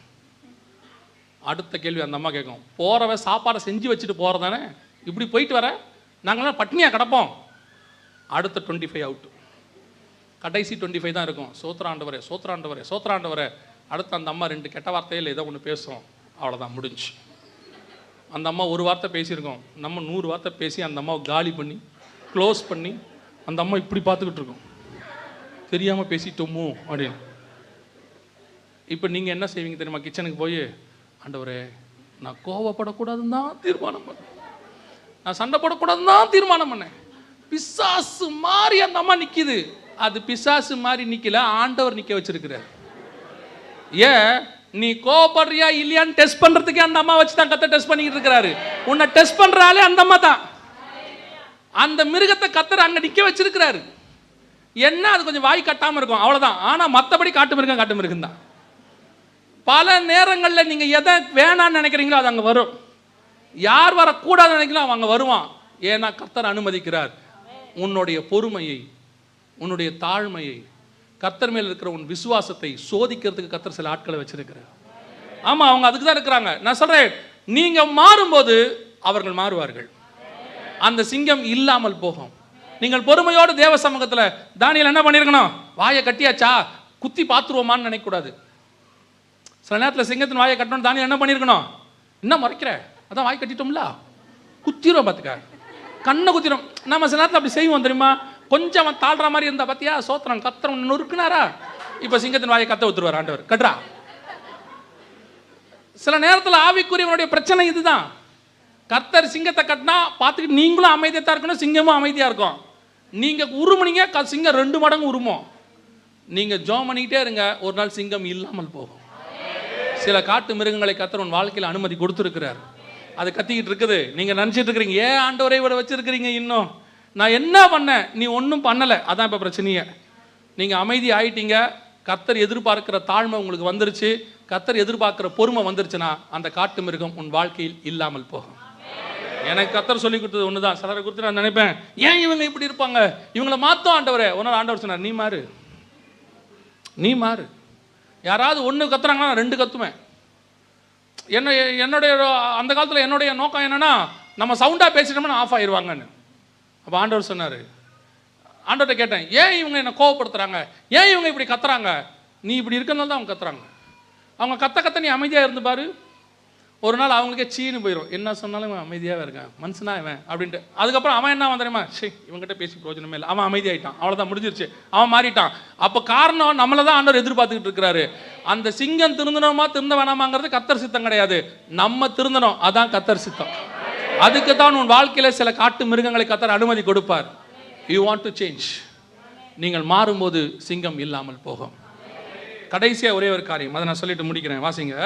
அடுத்த கேள்வி அந்த அம்மா கேட்கும், போகிறவ சாப்பாடை செஞ்சு வச்சுட்டு போகிறதானே, இப்படி போயிட்டு வர, நாங்களாம் பட்னியாக கிடப்போம். அடுத்த 25 அவுட்டு. கடைசி 25 தான் இருக்கும், சோத்திராண்டவரே சோத்திராண்டவரே சோத்திராண்டவரே. அடுத்து அந்த அம்மா 2 கெட்ட வார்த்தையில் ஏதோ ஒன்று பேசும், அவ்வளோதான் முடிஞ்சு. அந்த அம்மா ஒரு வார்த்தை பேசியிருக்கோம், நம்ம 100 வார்த்தை பேசி அந்த அம்மாவை காலி பண்ணி க்ளோஸ் பண்ணி அந்த அம்மா இப்படி பார்த்துக்கிட்டு இருக்கோம், தெரியாமல் பேசிட்டோமோ அப்படின்னு. இப்போ நீங்கள் என்ன செய்வீங்க தெரியுமா? கிச்சனுக்கு போய், ஆண்டவரே நான் கோவப்படக்கூடாதுன்னு தான் தீர்மானம் பண்ணேன், நான் சண்டை போடக்கூடாதுன்னு தான் தீர்மானம் பண்ணேன். பிசாசு மாதிரி அந்த அம்மா நிற்கிது. அது பிசாசு மாதிரி நிற்கல, ஆண்டவர் நிற்க வச்சிருக்கிறார். ஏன்? நீ கோபப்படுறியா இல்லையான்னு டெஸ்ட் பண்றதுக்கே அந்த அம்மா வச்சு தான் கர்த்தர் டெஸ்ட் பண்ணிட்டு இருக்கிறாரு. உன்னை டெஸ்ட் பண்றாலே அந்த அம்மா தான். அந்த மிருகத்தை கர்த்தர் அங்க நிக்க வச்சிருக்கிறாரு. என்ன அது கொஞ்சம் வாய் கட்டாம இருக்கும், அவ்வளவுதான். ஆனா மற்றபடி காட்டு மிருகம் தான். பல நேரங்களில் நீங்க எதை வேணான்னு நினைக்கிறீங்களோ அது அங்க வரும். யார் வரக்கூடாதுன்னு நினைக்கலாம் அவன் அங்க வருவான். ஏன்னா கர்த்தர் அனுமதிக்கிறார். உன்னுடைய பொறுமையை, உன்னுடைய தாழ்மையை, கர்த்தர் மேல் இருக்கிற உன் விசுவாசத்தை சோதிக்கிறதுக்கு கர்த்தர் சில ஆட்களை வச்சிருக்கிறார். ஆமா, அவங்க அதுக்கு தான் இருக்கிறாங்க. நான் சொல்றேன், நீங்க மாறும்போது அவர்கள் மாறுவார்கள். அந்த சிங்கம் இல்லாமல் போகும். நீங்கள் பொறுமையோடு தேவ சமூகத்தில் தானியேல் என்ன பண்ணிருக்கணும்? வாயை கட்டியாச்சா, குத்தி பார்த்துருவோமான்னு நினைக்கக்கூடாது. சில நேரத்தில் சிங்கத்தின் வாயை கட்டணும். தானியேல் என்ன பண்ணிருக்கணும்? என்ன முறைக்கிற, அதான் வாய் கட்டிட்டோம்ல, குத்திரும் பார்த்துக்க, கண்ணை குத்திரும். நம்ம சில நேரத்தில் அப்படி செய்வோம் தெரியுமா? கொஞ்சம் அவன் தாழ்ற மாதிரி இருந்தா பார்த்தியா, சோத்திரம் கத்திரம் நொறுக்குனாரா, இப்போ சிங்கத்தின் வாயை கத்த ஊத்துருவார் ஆண்டவர், கட்டுறா. சில நேரத்தில் ஆவிக்குரியவனுடைய பிரச்சனை இதுதான். கர்த்தர் சிங்கத்தை கட்டினா பார்த்துக்கிட்டு நீங்களும் அமைதியாக தான் இருக்கணும், சிங்கமும் அமைதியாக இருக்கும். நீங்கள் உருமுனீங்க, சிங்கம் 2 மடங்கு உருமோம். நீங்கள் ஜோம் பண்ணிக்கிட்டே இருங்க, ஒரு நாள் சிங்கம் இல்லாமல் போகும். சில காட்டு மிருகங்களை கர்த்தர் உன் வாழ்க்கையில் அனுமதி கொடுத்துருக்கிறார். அது கத்திக்கிட்டு இருக்குது. நீங்கள் நினச்சிட்டு இருக்கிறீங்க, ஏன் ஆண்டவரை விட வச்சிருக்கிறீங்க, இன்னும் நான் என்ன பண்ணேன்? நீ ஒன்றும் பண்ணலை. அதான் இப்போ பிரச்சனையே. நீங்கள் அமைதி ஆயிட்டீங்க. கர்த்தர் எதிர்பார்க்கிற தாழ்மை உங்களுக்கு வந்துருச்சு. கர்த்தர் எதிர்பார்க்கிற பொறுமை வந்துருச்சுன்னா அந்த காட்டு மிருகம் உன் வாழ்க்கையில் இல்லாமல் போகும். எனக்கு கர்த்தர் சொல்லி கொடுத்தது ஒன்று தான். சிலரை குறித்து நான் நினைப்பேன், ஏன் இவங்க இப்படி இருப்பாங்க, இவங்களை மாற்றும் ஆண்டவரே. ஒரு நாள் ஆண்டவர் சொன்னார், நீ மாறு, நீ மாறு. யாராவது ஒன்று கத்துறாங்கன்னா நான் 2 கத்துவேன். என்னுடைய அந்த காலத்தில் என்னுடைய நோக்கம் என்னன்னா, நம்ம சவுண்டாக பேசிட்டோம்னா ஆஃப் ஆயிடுவாங்கன்னு. அப்போ ஆண்டவர் சொன்னார், ஆண்டவர்கிட்ட கேட்டேன், ஏன் இவங்க என்னை கோவப்படுத்துறாங்க, ஏன் இவங்க இப்படி கத்துறாங்க? நீ இப்படி இருக்கிறதுனால தான் அவங்க கத்துறாங்க. அவங்க கத்த நீ அமைதியாக இருந்து பாரு. ஒரு நாள் அவங்களுக்கே சீனு போயிடும், என்ன சொன்னாலும் இவன் அமைதியாகவே இருக்கான், மனுஷனா இவன் அப்படின்ட்டு. அதுக்கப்புறம் அவன் என்ன வந்துடுமா, சரி இவங்ககிட்ட பேசி பிரயோஜனமே இல்லை, அவன் அமைதியாயிட்டான், அவ்வளோதான் முடிஞ்சிருச்சு, அவன் மாறிட்டான். அப்போ காரணம் நம்மளை தான் ஆண்டவர் எதிர்பார்த்துக்கிட்டு இருக்கிறாரு. அந்த சிங்கம் திருந்தணுமா திருந்த வேணாமாங்கிறது கர்த்தர் சித்தம் கிடையாது, நம்ம திருந்தணும், அதான் கர்த்தர் சித்தம். அதுக்கு தான் உன் வாழ்க்கையில் சில காட்டு மிருகங்களை கர்த்தர் அனுமதி கொடுப்பார். You want to change. நீங்கள் மாறும்போது சிங்கம் இல்லாமல் போகும். கடைசியாக ஒரே ஒரு காரியம், அதை நான் சொல்லிட்டு முடிக்கிறேன். வாசிங்க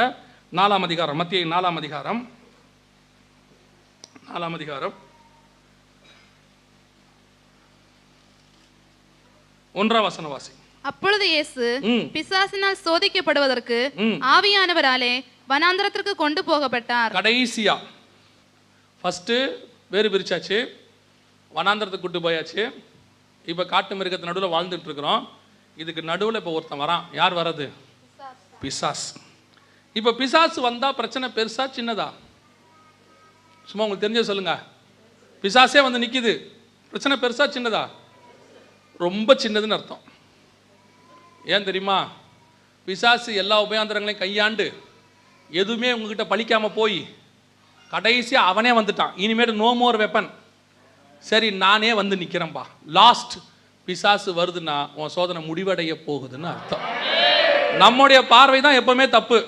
4ஆம் அதிகாரம், மத்திய 4ஆம் அதிகாரம் 1ஆம் வசனம் வாசி. அப்பொழுது இயேசு பிசாசினால் சோதிக்கப்படுவதற்கு ஆவியானவராலே வனாந்தரத்திற்கு கொண்டு போகப்பட்டார். கடைசியா ஃபர்ஸ்ட் வேறு பிரிச்சாச்சு, வனாந்தரத்துக்கு கூட்டு போயாச்சு. இப்போ காட்டு மிருகத்து நடுவில் வாழ்ந்துட்டு இருக்கிறோம். இதுக்கு நடுவில் இப்போ ஒருத்தன் வரான். யார் வர்றது? பிசாஸ். இப்போ பிசாசு வந்தா பிரச்சனை பெருசா சின்னதா? சும்மா உங்களுக்கு தெரிஞ்ச சொல்லுங்க. பிசாசே வந்து நிக்குது, பிரச்சனை பெருசா சின்னதா? ரொம்ப சின்னதுன்னு அர்த்தம். ஏன் தெரியுமா? பிசாசு எல்லா உபயாந்திரங்களையும் கையாண்டு எதுவுமே உங்ககிட்ட பழிக்காம போய் கடைசியா அவனே வந்துட்டான். இனிமேல் நோ மோர் வெப்பன். சரி நானே வந்து நிக்கிறேன்பா. லாஸ்ட் பிசாசு வருதுன்னா உன் சோதனை முடிவடைய போகுதுன்னு அர்த்தம். நம்முடைய பார்வை தான் எப்பவுமே தப்பு.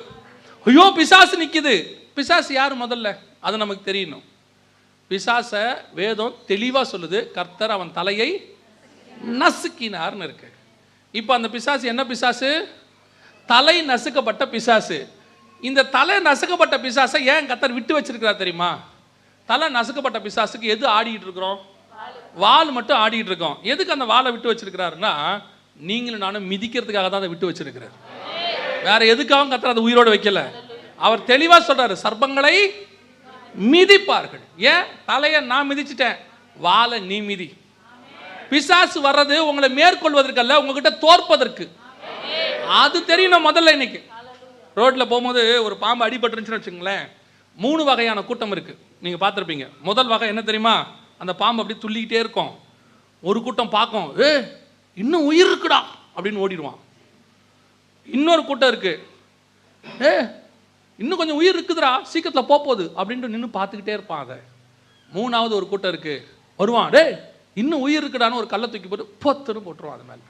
ஐயோ பிசாசு நிக்குது. பிசாசு யாரு முதல்ல? அது நமக்கு தெரியணும். பிசாச வேதம் தெளிவா சொல்லுது, கர்த்தர் அவன் தலையை நசுக்கினார்னு இருக்கு. இப்போ அந்த பிசாசு என்ன பிசாசு? தலை நசுக்கப்பட்ட பிசாசு. இந்த தலை நசுக்கப்பட்ட பிசாசை ஏன் கர்த்தர் விட்டு வச்சிருக்கிறார் தெரியுமா? தலை நசுக்கப்பட்ட பிசாசுக்கு எது ஆடிட்டு இருக்கிறோம்? வால் மட்டும் ஆடிட்டு இருக்கோம். எதுக்கு அந்த வாலை விட்டு வச்சிருக்கிறாருன்னா, நீங்களும் நானும் மிதிக்கிறதுக்காக தான் அதை விட்டு வச்சிருக்கிறார். வேற எதுக்காகவும் கர்த்தர் அதை உயிரோடு வைக்கல. அவர் தெளிவா சொல்றாரு, சர்ப்பங்களை மிதிப்பார்கள். ஏன்? தலையை நான் மிதிச்சிட்டேன், வாலை நீ மிதி. பிசாசு வர்றது உங்களை மேற்கொள்வதற்கு அல்ல, உங்ககிட்ட தோற்பதற்கு. அது தெரியணும் முதல்ல. இன்னைக்கு ரோட்ல போகும்போது ஒரு பாம்பு அடிபட்டுருச்சுன்னு வச்சுங்களேன், 3 வகையான கூட்டம் இருக்கு. நீங்க பார்த்துருப்பீங்க. முதல் வகை என்ன தெரியுமா? அந்த பாம்பு அப்படி துள்ளிக்கிட்டே இருக்கும். ஒரு கூட்டம் பார்க்கும், இன்னும் உயிர் இருக்குடா அப்படின்னு ஓடிடுவான். இன்னொரு கூட்டம் இருக்கு, இன்னும் கொஞ்சம் உயிர் இருக்குதுடா, சீக்கிரத்தில் போகுது அப்படின்ட்டு நின்று பார்த்துக்கிட்டே இருப்பான். அதை 3வது ஒரு கூட்டம் இருக்கு, வருவான், இன்னும் உயிர் இருக்குடான்னு ஒரு கல்லை தூக்கி போட்டு பொத்துன்னு போட்டுருவான் அது மேலே.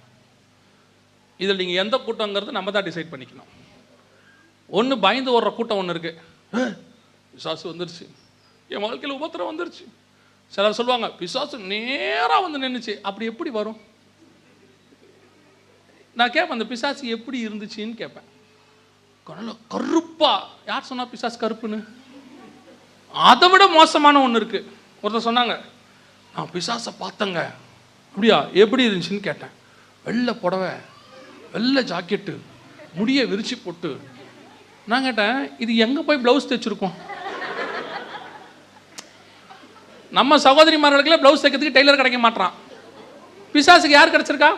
இதில் நீங்கள் எந்த கூட்டங்கிறது நம்ம தான் டிசைட் பண்ணிக்கணும். ஒன்று பயந்து ஓடுற கூட்டம் ஒன்று இருக்கு, பிசாசு வந்துருச்சு, என் வாழ்க்கையில் உபத்திரம் வந்துருச்சு. சிலர் சொல்லுவாங்க பிசாசு நேராக வந்து நின்றுச்சு. அப்படி எப்படி வரும்? நான் கேட்பேன், அந்த பிசாசு எப்படி இருந்துச்சுன்னு கேட்பேன். கருப்பா. யார் சொன்னா பிசாசு கருப்புன்னு? அதை விட மோசமான ஒன்று இருக்கு. ஒருத்தர் சொன்னாங்க, நான் பிசாசை பார்த்தேங்க. அப்படியா? எப்படி இருந்துச்சுன்னு கேட்டேன். வெள்ளை புடவை, வெள்ளை ஜாக்கெட்டு, முடிய விரிச்சு போட்டு. நான் கேட்டேன், இது எங்கே போய் ப்ளவுஸ் தைச்சிருக்கோம்? நம்ம சகோதரிமார்களுக்கெல்லாம் ப்ளவுஸ் தைக்கிறதுக்கு டெய்லர் கிடைக்க மாட்டான். பிசாசுக்கு யார் கிடைச்சிருக்கா?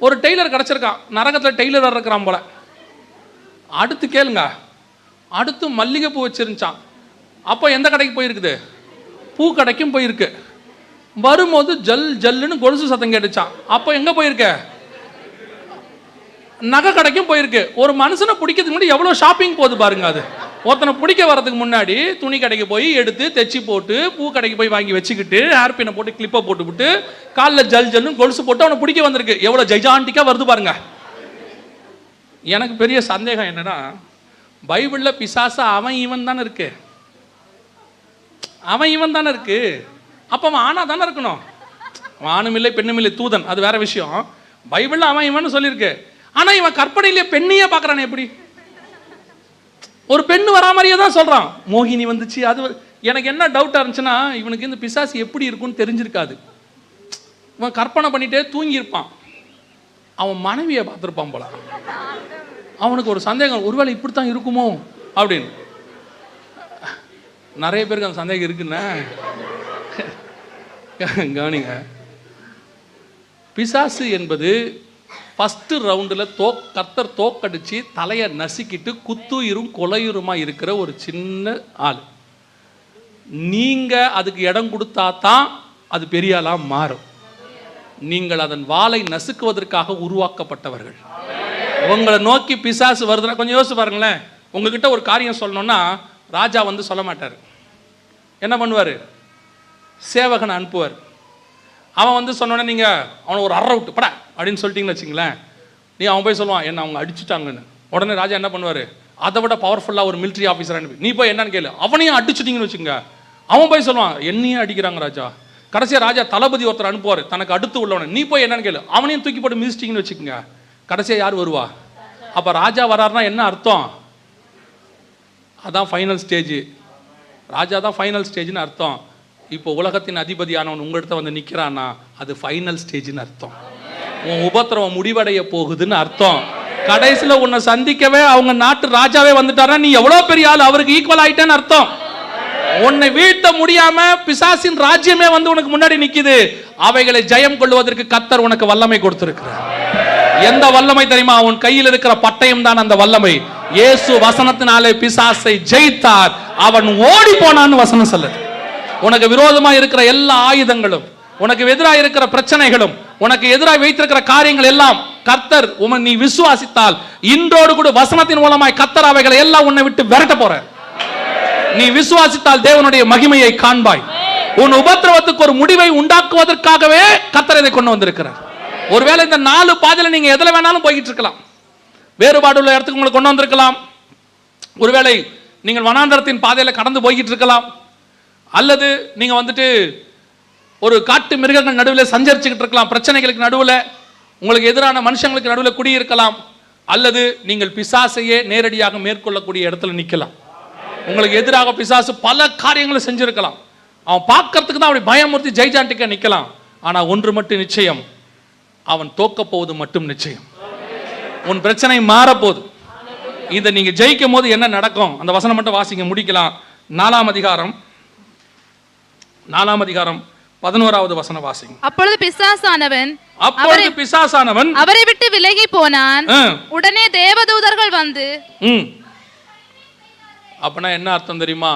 ஒரு டெய்லர் கிடைச்சிருக்கான். நரகத்தில் டெய்லர் இருக்கிறான் போல. அடுத்து கேளுங்க, அடுத்து மல்லிகைப்பூ வச்சிருந்துச்சான். அப்போ எந்த கடைக்கு போயிருக்குது? பூ கடைக்கும் போயிருக்கு. வரும்போது ஜல் ஜல்லுன்னு கொலுசு சத்தம் கேட்டுச்சான். அப்போ எங்கே போயிருக்க? நகை கடைக்கும் போயிருக்கு. ஒரு மனுஷனை பிடிக்கிறதுக்கு முன்னாடி எவ்வளோ ஷாப்பிங் போகுது பாருங்க. அது ஒருத்தனை பிடிக்க வரதுக்கு முன்னாடி துணி கடைக்கு போய் எடுத்து தைச்சி போட்டு, பூ கடைக்கு போய் வாங்கி வச்சுக்கிட்டு, ஹேர்பினை போட்டு கிளிப்பை போட்டு விட்டு, காலில் ஜல் ஜல்லுன்னு கொலுசு போட்டு அவனை பிடிக்க வந்திருக்கு. எவ்வளோ ஜைஜாண்டிக்காக வருது பாருங்க. எனக்கு பெரிய சந்தேகம் என்னன்னா, பைபிளில் பிசாசா அவன் இவன் தானே இருக்கு. அவன் இவன் தானே இருக்கு. அப்போ அவன் ஆனா தானே இருக்கணும். அவன் ஆணும் இல்லை பெண்ணும் இல்லை, தூதன், அது வேற விஷயம். பைபிளில் அவன் இவன் சொல்லியிருக்கு. ஆனால் இவன் கற்பனையிலே பெண்ணையே பார்க்குறானே எப்படி? ஒரு பெண்ணு வரா மாதிரியே தான் சொல்கிறான். மோகினி வந்துச்சு. அது எனக்கு என்ன டவுட்டாக இருந்துச்சுன்னா, இவனுக்கு இந்த பிசாசு எப்படி இருக்குன்னு தெரிஞ்சிருக்காது. இவன் கற்பனை பண்ணிட்டே தூங்கியிருப்பான். அவன் மனைவியை பார்த்துருப்பான் போல. அவனுக்கு ஒரு சந்தேகம், ஒருவேளை இப்படித்தான் இருக்குமோ அப்படின்னு. நிறைய பேருக்கு அந்த சந்தேகம் இருக்குன்னு கவனிங்க. பிசாசு என்பது ஃபஸ்ட்டு ரவுண்டில் கர்த்தர் தோக்கடிச்சு தலையை நசுக்கிட்டு குத்துயிரும் கொலையுருமா இருக்கிற ஒரு சின்ன ஆள். நீங்கள் அதுக்கு இடம் கொடுத்தா தான் அது பெரிய ஆளாக மாறும். நீங்கள் அதன் வாளை நசுக்குவதற்காக உருவாக்கப்பட்டவர்கள். உங்களை நோக்கி பிசாசு வருதுன்னா கொஞ்சம் யோசிச்சு பாருங்களேன். உங்ககிட்ட ஒரு காரியம் சொல்லணும்னா ராஜா வந்து சொல்ல மாட்டார். என்ன பண்ணுவார்? சேவகனை அனுப்புவார். அவன் வந்து சொன்னோன்னே நீங்கள் அவனை ஒரு அரை விட்டு பட அப்படின்னு சொல்லிட்டீங்கன்னு வச்சுங்களேன். அவன் போய் சொல்லுவான், என்ன அவங்க அடிச்சுட்டாங்கன்னு. உடனே ராஜா என்ன பண்ணுவார்? அதை விட பவர்ஃபுல்லாக ஒரு மிலிட்ரி ஆஃபீஸர் அனுப்பி, நீ போய் என்னன்னு கேளு. அவனையும் அடிச்சுட்டீங்கன்னு வச்சுங்க. அவன் போய் சொல்லுவான், என்னையும் அடிக்கிறாங்க ராஜா. கடைசியாக ராஜா தளபதி ஒருத்தர் அனுப்புவார், தனக்கு அடுத்து உள்ளவனை, நீ போய் என்னன்னு கேளு. அவனையும் தூக்கி போட்டு மிதிச்சிட்டிங்கன்னு வச்சுக்கோங்க. கடைசியாக யார் வருவா? அப்போ ராஜா வராருன்னா என்ன அர்த்தம்? அதான் ஃபைனல் ஸ்டேஜ். ராஜா தான் ஃபைனல் ஸ்டேஜ்னு அர்த்தம். இப்போ உலகத்தின் அதிபதியானவன் உங்கள்கிட்ட வந்து நிற்கிறான்னா அது ஃபைனல் ஸ்டேஜ்னு அர்த்தம். உன் உபத்திரவம் முடிவடைய போகுதுன்னு அர்த்தம். கடைசியில் உன்னை சந்திக்கவே அவங்க நாட்டு ராஜாவே வந்துட்டாரா, நீ எவ்வளோ பெரிய ஆள், அவருக்கு ஈக்குவல் ஆயிட்டேன்னு அர்த்தம். உன்னை வீழ்த்த முடியாம பிசாசின் ராஜ்யமே வந்து உனக்கு முன்னாடி நிக்குது. அவைகளை ஜெயம் கொள்வதற்கு கர்த்தர் உனக்கு வல்லமை கொடுத்திருக்கிறார். எந்த வல்லமை தெரியுமா? உன் கையில் இருக்கிற பட்டயம் தான் அந்த வல்லமை. இயேசு வசனத்தினாலே பிசாசை ஜெயித்தார், அவன் ஓடி போனான்னு வசனம் சொல்லுது. உனக்கு விரோதமா இருக்கிற எல்லா ஆயுதங்களும், உனக்கு எதிராக இருக்கிற பிரச்சனைகளும், உனக்கு எதிராக வைத்திருக்கிற காரியங்கள் எல்லாம் கர்த்தர் நீ விசுவாசித்தால் இன்றோடு கூட வசனத்தின் மூலமாய் கர்த்தர் அவைகளை எல்லாம் உன்னை விட்டு விரட்ட போற. நீ விசுவாசித்தால் தேவனுடைய மகிமையை காண்பாய். உன் உபத்திரவத்துக்கு ஒரு முடிவை உண்டாக்குவதற்காகவே கர்த்தர் இதை கொண்டு வந்திருக்கிறார். ஒருவேளை இந்த 4 பாதையில நீங்க எதுல வேணாலும் போய்கிட்டு இருக்கலாம். வேறுபாடு உள்ள இடத்துக்கு உங்களை கொண்டு வந்திருக்கலாம். ஒருவேளை நீங்கள் வனாந்தரத்தின் பாதையில கடந்து போய்கிட்டு இருக்கலாம். அல்லது நீங்க வந்துட்டு ஒரு காட்டு மிருகங்கள் நடுவில் சஞ்சரிச்சுக்கிட்டு இருக்கலாம். பிரச்சனைகளுக்கு நடுவில், உங்களுக்கு எதிரான மனுஷங்களுக்கு நடுவில் குடியிருக்கலாம். அல்லது நீங்கள் பிசாசையே நேரடியாக மேற்கொள்ளக்கூடிய இடத்துல நிற்கலாம். உங்களுக்கு எதிராக பிசாசு பல காரியங்களை செஞ்சிருக்கலாம். அவன் பார்க்கறதுக்கு தான் அப்படி பயமுறுத்தி ஜெய்ஜாண்டிக்கா நிற்கலாம். ஆனால் ஒன்று மட்டும் நிச்சயம், அவன் தோக்க போவது மட்டும் நிச்சயம். உன் பிரச்சனை மாறப்போகுது. இதை நீங்க ஜெயிக்கும் போது என்ன நடக்கும்? அந்த வசனம் மட்டும் வாசிங்க, முடிக்கலாம். 4ஆம் அதிகாரம் 11வது வசனம் வாசிங்க. அப்பொழுது பிசாசானவன் அவரை விட்டு விலகி போனான். உடனே தேவதூதர்கள் வந்து. அப்பனா என்ன அர்த்தம் தெரியுமா?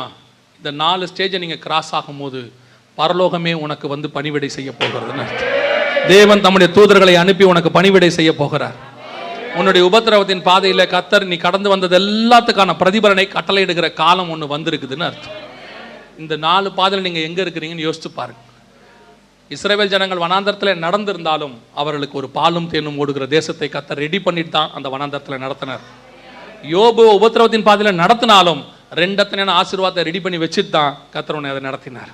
இந்த 4 ஸ்டேஜை நீங்க கிராஸ் ஆகும் போது பரலோகமே உனக்கு வந்து பணிவிடை செய்ய போகிறதுன்னு அர்த்தம். தேவன் தம்முடைய தூதர்களை அனுப்பி உனக்கு பணிவிடை செய்ய போகிறார். உன்னுடைய உபத்திரவத்தின் பாதையில கர்த்தர் நீ கடந்து வந்தது எல்லாத்துக்கான பிரதிபலனை கட்டளையிடுகிற காலம் ஒன்று வந்திருக்குதுன்னு அர்த்தம். இந்த 4 பாதையில் நீங்க எங்க இருக்கிறீங்கன்னு யோசிச்சு பாருங்க. இஸ்ரவேல் ஜனங்கள் வனாந்தரத்தில் நடந்திருந்தாலும் அவர்களுக்கு ஒரு பாலும் தேனும் ஓடுகிற தேசத்தை கர்த்தர் ரெடி பண்ணிட்டு தான் அந்த வனாந்தரத்தில் நடத்தினார். யோபு உபத்திரவத்தின் பாதையில் நடத்தினாலும் 2 ஆசீர்வாதத்தை ரெடி பண்ணி வச்சுட்டு தான் கர்த்தர் உன்னை அதை நடத்தினார்.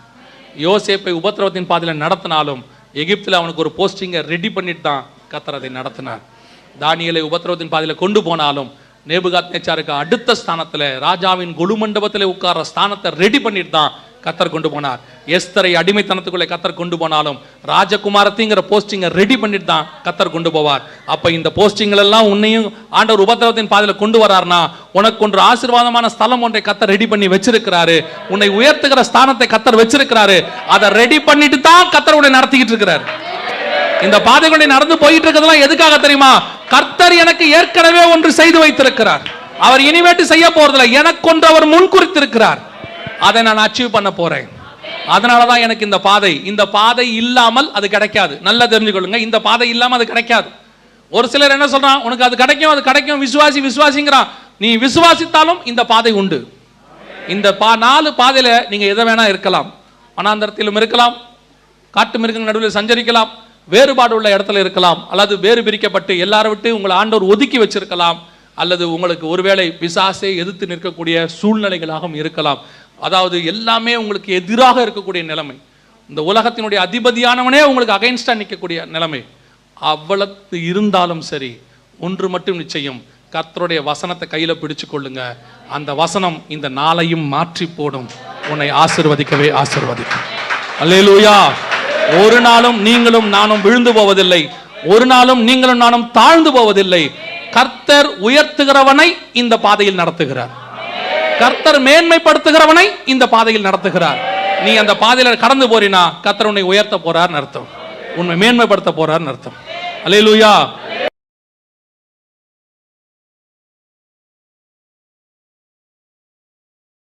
யோசேப்பை உபத்திரவத்தின் பாதையில் நடத்தினாலும் எகிப்தில் அவனுக்கு ஒரு போஸ்டிங்கை ரெடி பண்ணிட்டு தான் கர்த்தர் அதை நடத்தினார். தானியேலை உபத்திரவத்தின் பாதையில் கொண்டு போனாலும் நேபுகாத்நேச்சாருக்கு அடுத்த ஸ்தானத்தில் ராஜாவின் கொலு மண்டபத்தில் உட்கார்ற ஸ்தானத்தை ரெடி பண்ணிட்டு தான் கர்த்தர் கொண்டு போனார். எஸ்தரை அடிமைத்தனத்துக்குள்ளே கர்த்தர் கொண்டு போனாலும் ராஜகுமாரத்திங்கிற போஸ்டிங்கை ரெடி பண்ணிட்டு தான் கர்த்தர் கொண்டு போவார். அப்போ இந்த போஸ்டிங்கள் எல்லாம் உன்னையும் ஆண்டவர் உபத்திரவத்தின் பாதையில் கொண்டு வரார்னா உனக்கு ஒன்று ஆசீர்வாதமான ஸ்தலம் ஒன்றை கர்த்தர் ரெடி பண்ணி வச்சிருக்கிறாரு. உன்னை உயர்த்துகிற ஸ்தானத்தை கர்த்தர் வச்சிருக்கிறாரு. அதை ரெடி பண்ணிட்டு தான் கர்த்தர் உன்னை நடத்திக்கிட்டு இருக்கிறார். இந்த பாதை கொண்டு நடந்து போயிட்டு இருக்கிறதெல்லாம் எதுக்காக தெரியுமா? கர்த்தர் எனக்கு ஏற்கனவே ஒன்று செய்து வைத்திருக்கிறார். அவர் இனிமேட்டு செய்ய போறதில்லை, எனக்கு ஒன்று அவர் முன்குறித்திருக்கிறார். அதை நான் அச்சீவ் பண்ண போறேன். அதனாலதான் எனக்கு இந்த பாதை. இந்த பாதை இல்லாமல் அது கிடைக்காது. நல்லா தெரிஞ்சுக்கொள்ளுங்க, இந்த பாதை இல்லாமல் அது கிடைக்காது. ஒரு சிலர் என்ன சொல்றான், உனக்கு அது கிடைக்கும், அது கிடைக்கும், விசுவாசிங்கிறான். நீ விசுவாசித்தாலும் இந்த பாதை உண்டு. இந்த 4 பாதையில நீங்க எதை வேணா இருக்கலாம். வனாந்தரத்திலும் இருக்கலாம், காட்டு மிருகங்கள் நடுவில் சஞ்சரிக்கலாம், வேறுபாடு உள்ள இடத்துல இருக்கலாம், அல்லது வேறு பிரிக்கப்பட்டு எல்லாரும் விட்டு உங்களை ஆண்டவர் ஒதுக்கி வச்சிருக்கலாம், அல்லது உங்களுக்கு ஒருவேளை பிசாசை எதிர்த்து நிற்கக்கூடிய சூழ்நிலைகளாகவும் இருக்கலாம். அதாவது எல்லாமே உங்களுக்கு எதிராக இருக்கக்கூடிய நிலைமை. இந்த உலகத்தினுடைய அதிபதியானவனே உங்களுக்கு அகைன்ஸ்டா நிற்கக்கூடிய நிலைமை. அவ்வளவு இருந்தாலும் சரி, ஒன்று மட்டும் நிச்சயம், கர்த்தருடைய வசனத்தை கையில பிடிச்சு கொள்ளுங்க. அந்த வசனம் இந்த நாளையும் மாற்றி போடும், உன்னை ஆசீர்வதிக்கவே ஆசீர்வதிக்கும். அல்லேலூயா. ஒரு நாளும் நீங்களும் நானும் விழுந்து போவதில்லை, ஒரு நாளும் நீங்களும் நானும் தாழ்ந்து போவதில்லை. கர்த்தர் உயர்த்துகிறவனை இந்த பாதையில் நடத்துகிறார். கர்த்தர் மேன்மைப்படுத்துகிறவனை இந்த பாதையில் நடத்துகிறார். நீ அந்த பாதையில கடந்து போறினா கர்த்தர் உன்னை உயர்த்த போறார் அர்த்தம், உன்னை மேன்மைப்படுத்த போறார் அர்த்தம். அல்லேலூயா.